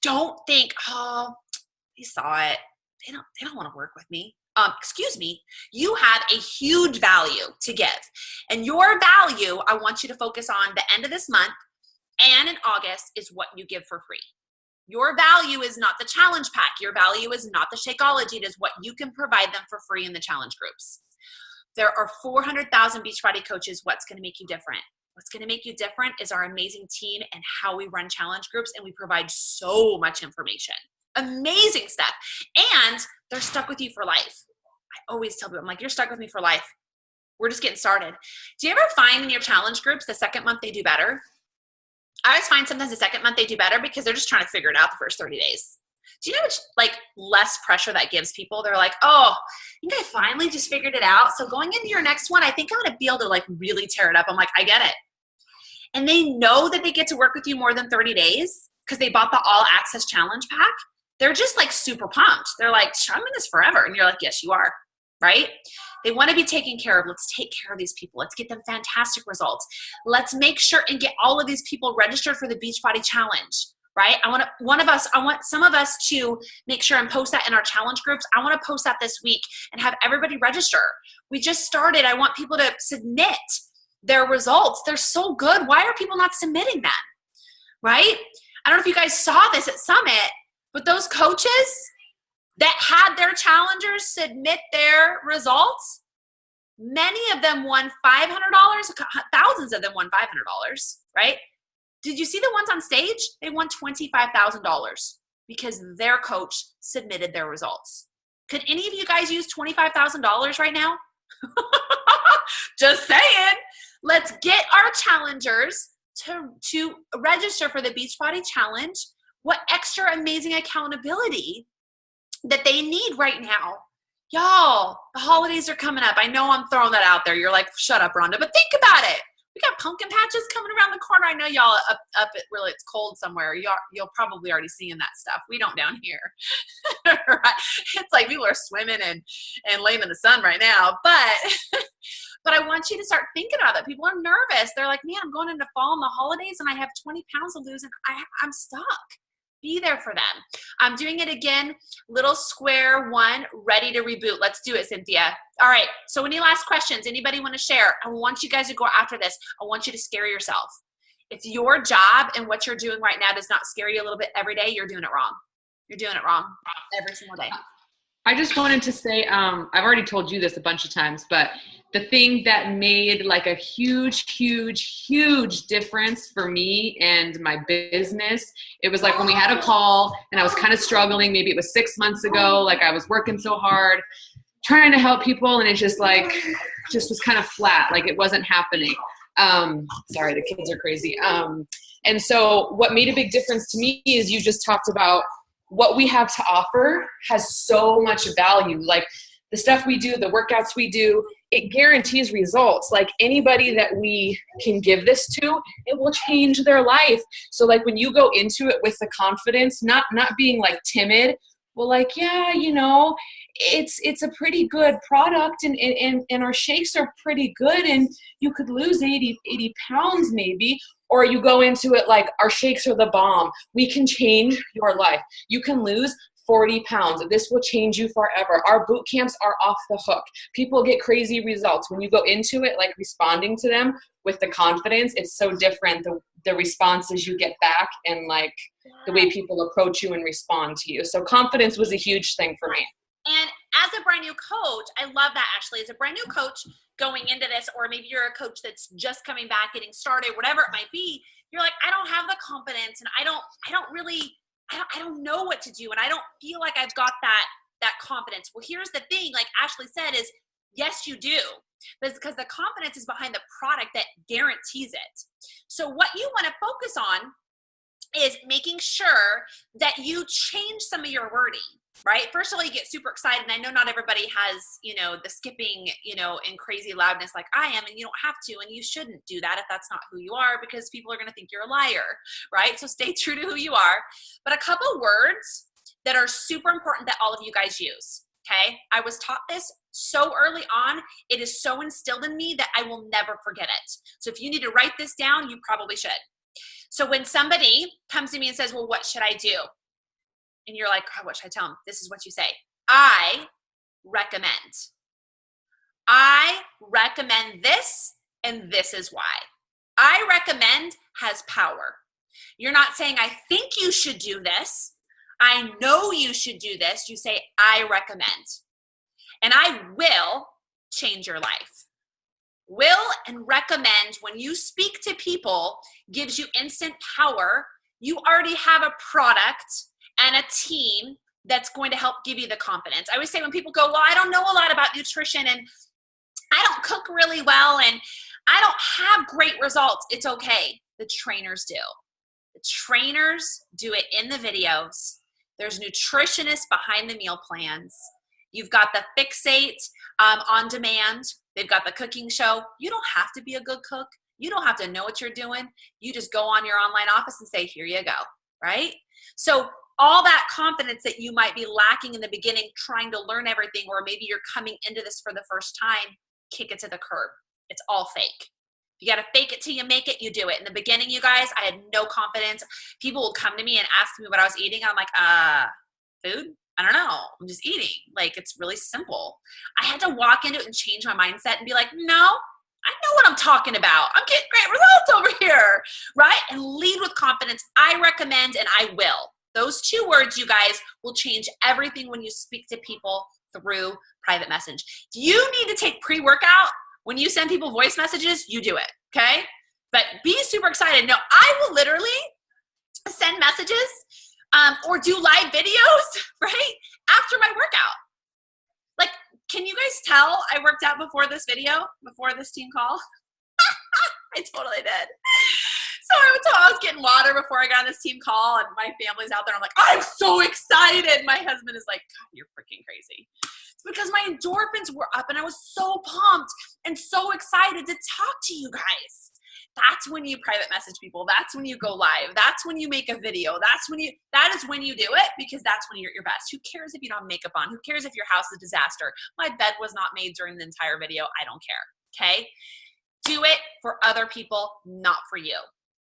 Don't think, oh, they saw it. They don't want to work with me. Excuse me, you have a huge value to give. And your value, I want you to focus on the end of this month and in August is what you give for free. Your value is not the challenge pack. Your value is not the Shakeology. It is what you can provide them for free in the challenge groups. There are 400,000 Beachbody coaches. What's going to make you different? What's going to make you different is our amazing team and how we run challenge groups, and we provide so much information. Amazing stuff. And they're stuck with you for life. I always tell people, I'm like, you're stuck with me for life. We're just getting started. Do you ever find in your challenge groups the second month they do better? I always find sometimes the second month they do better because they're just trying to figure it out the first 30 days. Do you know how much less pressure that gives people? They're like, oh, I think I finally just figured it out. So going into your next one, I think I'm going to be able to really tear it up. I'm like, I get it. And they know that they get to work with you more than 30 days because they bought the all access challenge pack. They're just super pumped. They're like, I'm in this forever. And you're like, yes, you are. Right? They want to be taken care of. Let's take care of these people. Let's get them fantastic results. Let's make sure and get all of these people registered for the Beachbody Challenge, right? I want some of us to make sure and post that in our challenge groups. I want to post that this week and have everybody register. We just started. I want people to submit their results. They're so good. Why are people not submitting them, right? I don't know if you guys saw this at Summit, but those coaches that had their challengers submit their results, many of them won $500, thousands of them won $500, right? Did you see the ones on stage? They won $25,000 because their coach submitted their results. Could any of you guys use $25,000 right now? Just saying. Let's get our challengers to register for the Beachbody Challenge. What extra amazing accountability that they need right now. Y'all, the holidays are coming up. I know I'm throwing that out there. You're like, shut up, Rhonda, but think about it. We got pumpkin patches coming around the corner. I know y'all up at really, it's cold somewhere. You'll probably already seeing that stuff. We don't down here. Right? It's like people are swimming and laying in the sun right now. But I want you to start thinking about that. People are nervous. They're like, man, I'm going into fall and the holidays and I have 20 pounds to lose and I'm stuck. Be there for them. I'm doing it again. Little square one, ready to reboot. Let's do it, Cynthia. All right. So any last questions? Anybody want to share? I want you guys to go after this. I want you to scare yourself. If your job and what you're doing right now does not scare you a little bit every day, you're doing it wrong. You're doing it wrong every single day. I just wanted to say, I've already told you this a bunch of times, but the thing that made a huge, huge, huge difference for me and my business, it was when we had a call and I was kind of struggling. Maybe it was 6 months ago. I was working so hard, trying to help people, and it just was kind of flat. It wasn't happening. Sorry, the kids are crazy. And so what made a big difference to me is you just talked about what we have to offer has so much value. The stuff we do, the workouts we do, it guarantees results. Anybody that we can give this to, it will change their life. So when you go into it with the confidence, not being timid, well, yeah, it's a pretty good product, and our shakes are pretty good, and you could lose 80 pounds maybe. Or you go into it like, our shakes are the bomb. We can change your life. You can lose 40 pounds. This will change you forever. Our boot camps are off the hook. People get crazy results. When you go into it, like responding to them with the confidence, it's so different. The responses you get back, and like the way people approach you and respond to you. So confidence was a huge thing for me. And as a brand new coach, I love that, Ashley. As a brand new coach going into this, or maybe you're a coach that's just coming back, getting started, whatever it might be, you're like, I don't have the confidence, and I don't know what to do, and I don't feel like I've got that confidence. Well, here's the thing, like Ashley said, is yes, you do. But it's because the confidence is behind the product that guarantees it. So what you want to focus on is making sure that you change some of your wording, right? First of all, you get super excited. And I know not everybody has, the skipping, and crazy loudness like I am, and you don't have to, and you shouldn't do that if that's not who you are, because people are going to think you're a liar, right? So stay true to who you are. But a couple words that are super important that all of you guys use, okay? I was taught this so early on. It is so instilled in me that I will never forget it. So if you need to write this down, you probably should. So when somebody comes to me and says, well, what should I do? And you're like, oh, what should I tell them? This is what you say. I recommend. I recommend this, and this is why. I recommend has power. You're not saying, I think you should do this. I know you should do this. You say, I recommend. And I will change your life. Will and recommend, when you speak to people, gives you instant power. You already have a product and a team that's going to help give you the confidence. I always say when people go, well, I don't know a lot about nutrition, and I don't cook really well, and I don't have great results. It's okay. The trainers do. The trainers do it in the videos. There's nutritionists behind the meal plans. You've got the Fixate on demand. They've got the cooking show. You don't have to be a good cook. You don't have to know what you're doing. You just go on your online office and say, here you go, right? So all that confidence that you might be lacking in the beginning, trying to learn everything, or maybe you're coming into this for the first time, kick it to the curb. It's all fake. You got to fake it till you make it. You do it. In the beginning, you guys, I had no confidence. People will come to me and ask me what I was eating. I'm like, food? I don't know. I'm just eating. Like, it's really simple. I had to walk into it and change my mindset and be like, no, I know what I'm talking about. I'm getting great results over here, right? And lead with confidence. I recommend, and I will. Those two words, you guys, will change everything when you speak to people through private message. Do you need to take pre-workout? When you send people voice messages, you do it, okay? But be super excited. No, I will literally send messages or do live videos, right, after my workout. Like, can you guys tell I worked out before this video, before this team call? I totally did. So I was getting water before I got on this team call, and my family's out there. I'm like, I'm so excited. My husband is like, God, you're freaking crazy. It's because my endorphins were up, and I was so pumped and so excited to talk to you guys. That's when you private message people. That's when you go live. That's when you make a video. That is when you do it, because that's when you're at your best. Who cares if you don't have makeup on? Who cares if your house is a disaster? My bed was not made during the entire video. I don't care, okay? Do it for other people, not for you.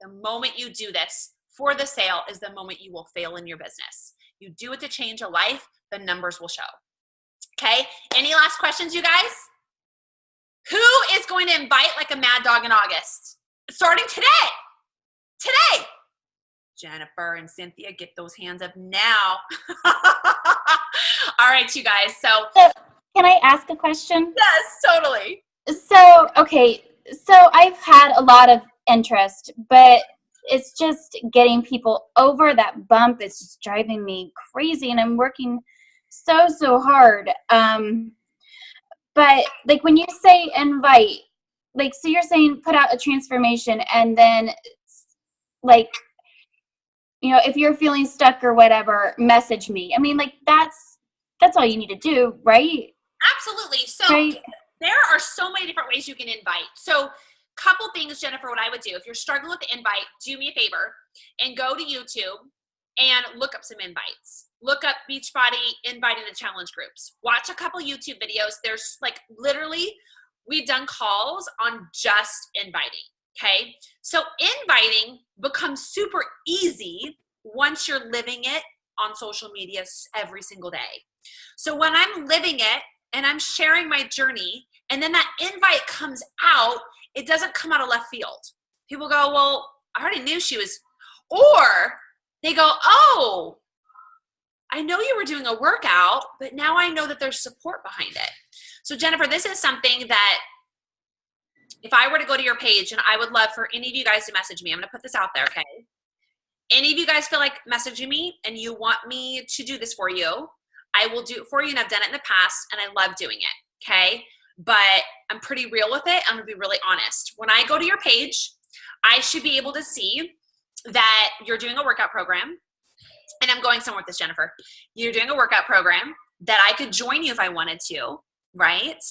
The moment you do this for the sale is the moment you will fail in your business. You do it to change a life, the numbers will show. Okay, any last questions, you guys? Who is going to invite like a mad dog in August? Starting today. Today. Jennifer and Cynthia, get those hands up now. All right, you guys. So can I ask a question? Yes, totally. So, okay. So I've had a lot of interest, but it's just getting people over that bump. It's just driving me crazy, and I'm working so hard. But like when you say invite, like, so you're saying put out a transformation, and then like, if you're feeling stuck or whatever, message me. I mean, like that's all you need to do, right? Absolutely. So right? There are so many different ways you can invite. So couple things, Jennifer, what I would do, if you're struggling with the invite, do me a favor and go to YouTube and look up some invites. Look up Beachbody inviting to challenge groups. Watch a couple YouTube videos. There's like literally, we've done calls on just inviting, okay? So inviting becomes super easy once you're living it on social media every single day. So when I'm living it and I'm sharing my journey and then that invite comes out, it doesn't come out of left field. People go, well, I already knew she was, or they go, oh, I know you were doing a workout, but now I know that there's support behind it. So Jennifer, this is something that if I were to go to your page, and I would love for any of you guys to message me, I'm going to put this out there, okay? Any of you guys feel like messaging me and you want me to do this for you, I will do it for you, and I've done it in the past, and I love doing it, okay? But I'm pretty real with it. I'm going to be really honest. When I go to your page, I should be able to see that you're doing a workout program. And I'm going somewhere with this, Jennifer. You're doing a workout program that I could join you if I wanted to, right?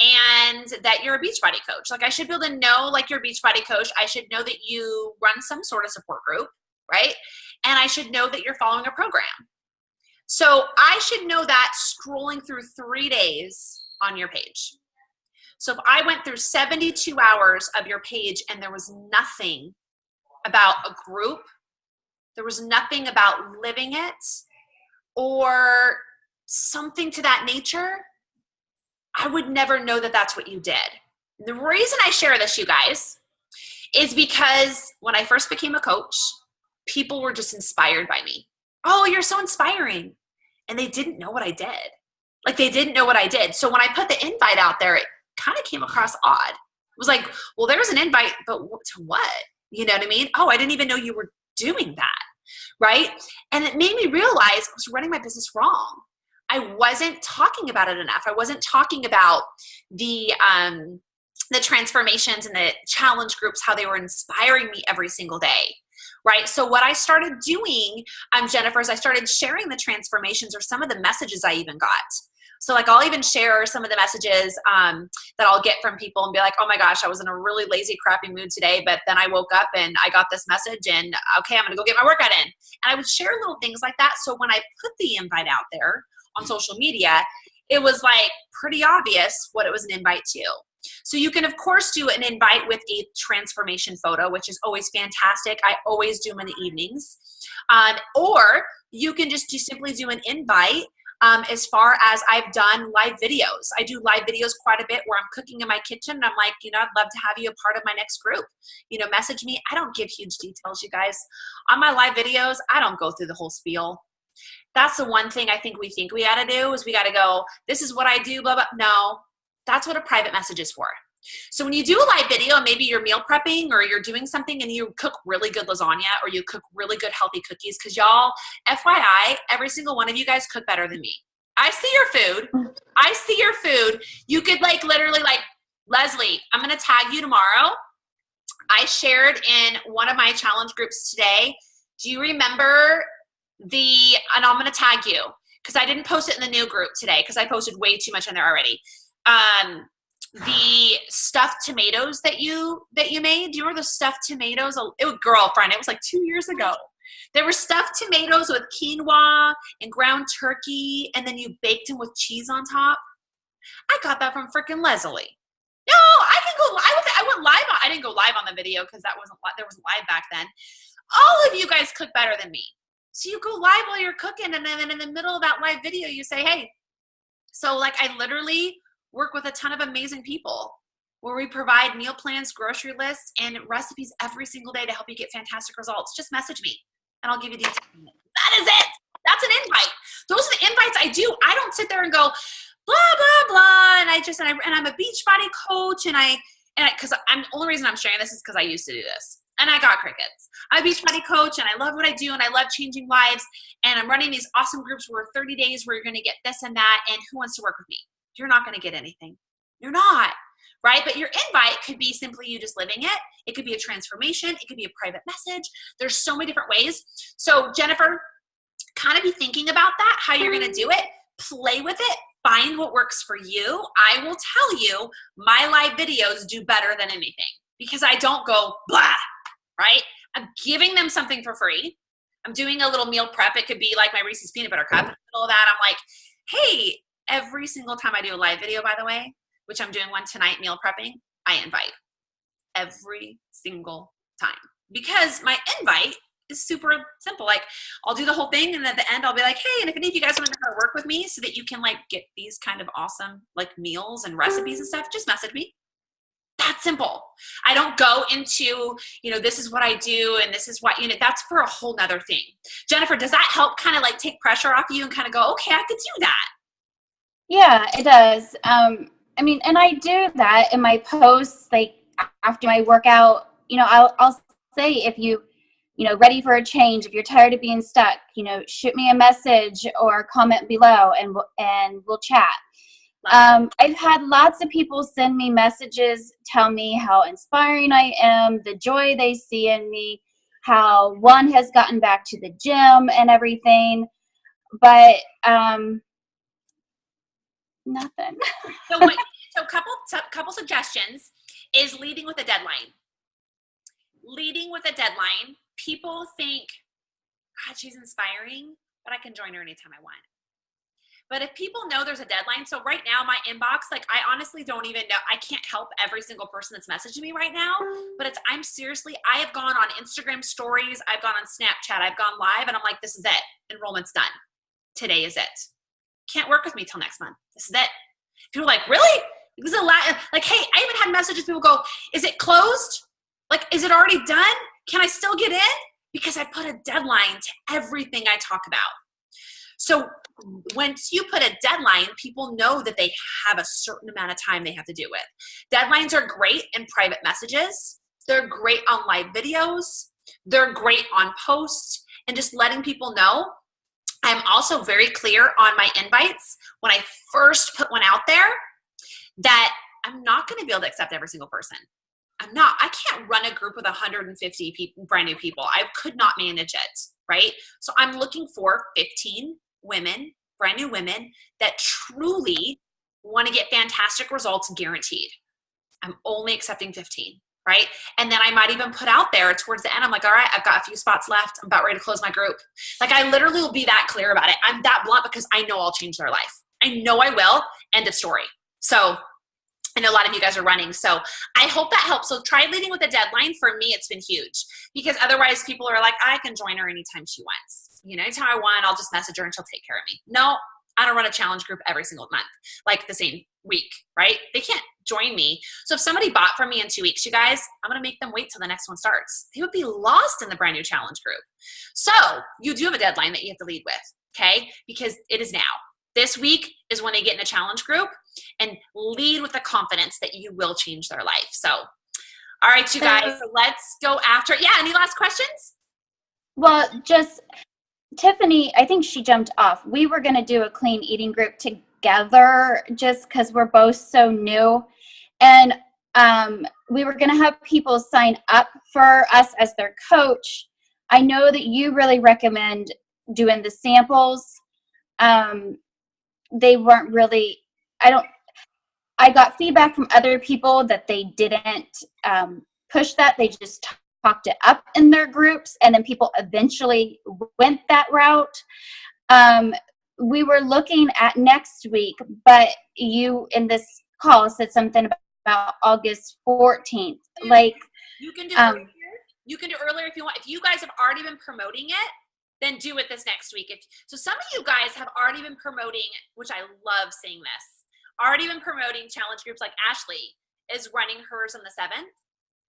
And that you're a Beachbody coach. Like I should be able to know, like you're a Beachbody coach. I should know that you run some sort of support group, right? And I should know that you're following a program. So I should know that scrolling through 3 days on your page. So if I went through 72 hours of your page and there was nothing about a group, there was nothing about living it or something to that nature, I would never know that that's what you did. The reason I share this, you guys, is because when I first became a coach, people were just inspired by me. Oh, you're so inspiring. And they didn't know what I did. Like they didn't know what I did. So when I put the invite out there, it kind of came across odd. It was like, well, there's an invite, but to what? You know what I mean? Oh, I didn't even know you were doing that, right? And it made me realize I was running my business wrong. I wasn't talking about it enough. I wasn't talking about the transformations and the challenge groups, how they were inspiring me every single day, right? So what I started doing, Jennifer, is I started sharing the transformations or some of the messages I even got. So like I'll even share some of the messages that I'll get from people and be like, oh my gosh, I was in a really lazy, crappy mood today, but then I woke up and I got this message and okay, I'm gonna go get my workout in. And I would share little things like that. So when I put the invite out there on social media, it was like pretty obvious what it was an invite to. So you can of course do an invite with a transformation photo, which is always fantastic. I always do them in the evenings. Or you can just simply do an invite. As far as I've done live videos. I do live videos quite a bit where I'm cooking in my kitchen and I'm like, you know, I'd love to have you a part of my next group. You know, message me. I don't give huge details, you guys. On my live videos, I don't go through the whole spiel. That's the one thing I think we gotta do is we gotta go, this is what I do, blah, blah. No, that's what a private message is for. So when you do a live video, maybe you're meal prepping or you're doing something and you cook really good lasagna or you cook really good healthy cookies, because y'all, FYI, every single one of you guys cook better than me. I see your food. I see your food. You could like literally like, Leslie, I'm going to tag you tomorrow. I shared in one of my challenge groups today. Do you remember and I'm going to tag you because I didn't post it in the new group today because I posted way too much in there already. The stuffed tomatoes that you made. Do you remember the stuffed tomatoes? It was girlfriend. It was like 2 years ago. There were stuffed tomatoes with quinoa and ground turkey, and then you baked them with cheese on top. I got that from freaking Leslie. No, I can go. I went live. I didn't go live on the video because there wasn't live back then. All of you guys cook better than me. So you go live while you're cooking, and then in the middle of that live video, you say, hey. So like I literally work with a ton of amazing people where we provide meal plans, grocery lists, and recipes every single day to help you get fantastic results. Just message me and I'll give you details. That is it. That's an invite. Those are the invites I do. I don't sit there and go blah, blah, blah. And I'm a Beachbody coach because the only reason I'm sharing this is because I used to do this and I got crickets. I'm a Beachbody coach and I love what I do and I love changing lives. And I'm running these awesome groups where 30 days where you're going to get this and that. And who wants to work with me? You're not going to get anything. You're not, right? But your invite could be simply you just living it. It could be a transformation. It could be a private message. There's so many different ways. So Jennifer, kind of be thinking about that, how you're going to do it. Play with it. Find what works for you. I will tell you, my live videos do better than anything because I don't go blah, right? I'm giving them something for free. I'm doing a little meal prep. It could be like my Reese's peanut butter cup. In the middle of that, I'm like, hey, every single time I do a live video, by the way, which I'm doing one tonight, meal prepping, I invite every single time, because my invite is super simple. Like, I'll do the whole thing, and at the end I'll be like, hey, and if any of you guys want to know how to work with me so that you can like get these kind of awesome like meals and recipes and stuff, just message me. That's simple. I don't go into, this is what I do and this is what, that's for a whole nother thing. Jennifer, does that help kind of like take pressure off you and kind of go, okay, I could do that? Yeah, it does. And I do that in my posts, like after my workout, I'll say, if you ready for a change, if you're tired of being stuck, shoot me a message or comment below and we'll chat. I've had lots of people send me messages, tell me how inspiring I am, the joy they see in me, how one has gotten back to the gym and everything, but nothing. So couple suggestions is leading with a deadline. Leading with a deadline. People think, God, she's inspiring, but I can join her anytime I want. But if people know there's a deadline, so right now my inbox, like I honestly don't even know, I can't help every single person that's messaging me right now, but I have gone on Instagram stories, I've gone on Snapchat, I've gone live, and I'm like, this is it. Enrollment's done. Today is it. Can't work with me till next month. This is it. People are like, really? This is a lot. Like, hey, I even had messages, people go, is it closed? Like, is it already done? Can I still get in? Because I put a deadline to everything I talk about. So once you put a deadline, people know that they have a certain amount of time they have to do it. Deadlines are great in private messages. They're great on live videos. They're great on posts, and just letting people know. I'm also very clear on my invites when I first put one out there that I'm not going to be able to accept every single person. I can't run a group with 150 people, brand new people. I could not manage it, right? So I'm looking for 15 women, brand new women that truly want to get fantastic results guaranteed. I'm only accepting 15, right? And then I might even put out there towards the end, I'm like, all right, I've got a few spots left. I'm about ready to close my group. Like, I literally will be that clear about it. I'm that blunt because I know I'll change their life. I know I will. End of story. So I know a lot of you guys are running. So I hope that helps. So try leading with a deadline. For me, it's been huge, because otherwise people are like, I can join her anytime she wants. Anytime I want, I'll just message her and she'll take care of me. No, I don't run a challenge group every single month, like the same week, right? They can't join me. So if somebody bought from me in 2 weeks, you guys, I'm going to make them wait till the next one starts. They would be lost in the brand new challenge group. So you do have a deadline that you have to lead with, okay? Because it is now. This week is when they get in a challenge group, and lead with the confidence that you will change their life. So, all right, you guys, let's go after. Yeah, any last questions? Well, just Tiffany, I think she jumped off. We were going to do a clean eating group together just because we're both so new. And we were going to have people sign up for us as their coach. I know that you really recommend doing the samples. They weren't really, I got feedback from other people that they didn't push that. They just talked it up in their groups, and then people eventually went that route. We were looking at next week, but you in this call said something about August 14th. Like, you can do earlier. You can do earlier if you want. If you guys have already been promoting it, then do it this next week. So some of you guys have already been promoting, which I love seeing this, already been promoting challenge groups. Like Ashley is running hers on the 7th.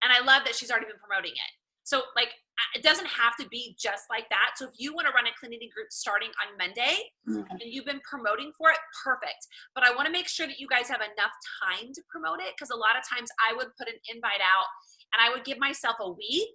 And I love that she's already been promoting it. So like, it doesn't have to be just like that. So if you want to run a clean eating group starting on Monday and you've been promoting for it, perfect. But I want to make sure that you guys have enough time to promote it. Because a lot of times I would put an invite out and I would give myself a week,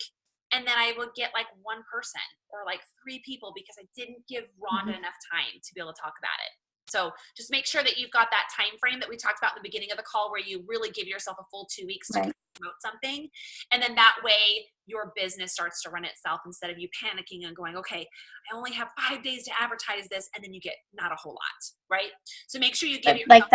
and then I would get like one person or like 3 people because I didn't give Rhonda enough time to be able to talk about it. So just make sure that you've got that time frame that we talked about in the beginning of the call, where you really give yourself a full 2 weeks to promote something. And then that way your business starts to run itself, instead of you panicking and going, okay, I only have 5 days to advertise this. And then you get not a whole lot, right? So make sure you give yourself like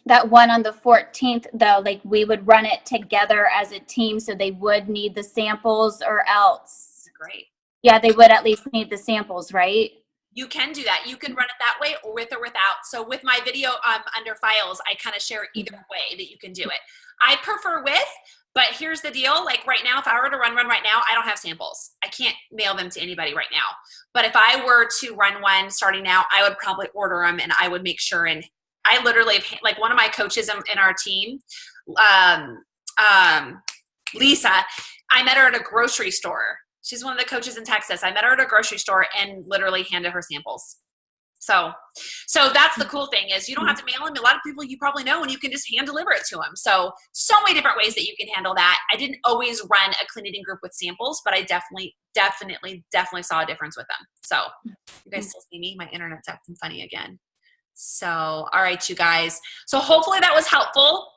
that one on the 14th, though, like we would run it together as a team, so they would need the samples or else. Great. Yeah, they would at least need the samples, right? You can do that. You can run it that way or without. So with my video under files, I kind of share either way that you can do it. I prefer with, but here's the deal. Like right now, if I were to run right now, I don't have samples. I can't mail them to anybody right now. But if I were to run one starting now, I would probably order them and I would make sure. And I literally, like one of my coaches in our team, Lisa, I met her at a grocery store. She's one of the coaches in Texas. I met her at a grocery store and literally handed her samples. So that's the cool thing is you don't have to mail them. A lot of people you probably know and you can just hand deliver it to them. So many different ways that you can handle that. I didn't always run a clean eating group with samples, but I definitely saw a difference with them. So you guys still see me? My internet's acting funny again. So, all right, you guys. So hopefully that was helpful.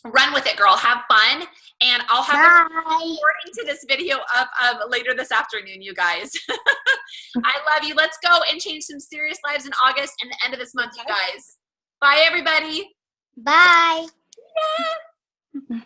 Run with it, girl. Have fun. And I'll have a recording to this video up later this afternoon, you guys. I love you. Let's go and change some serious lives in August and the end of this month, you guys. Bye, everybody. Bye. Yeah.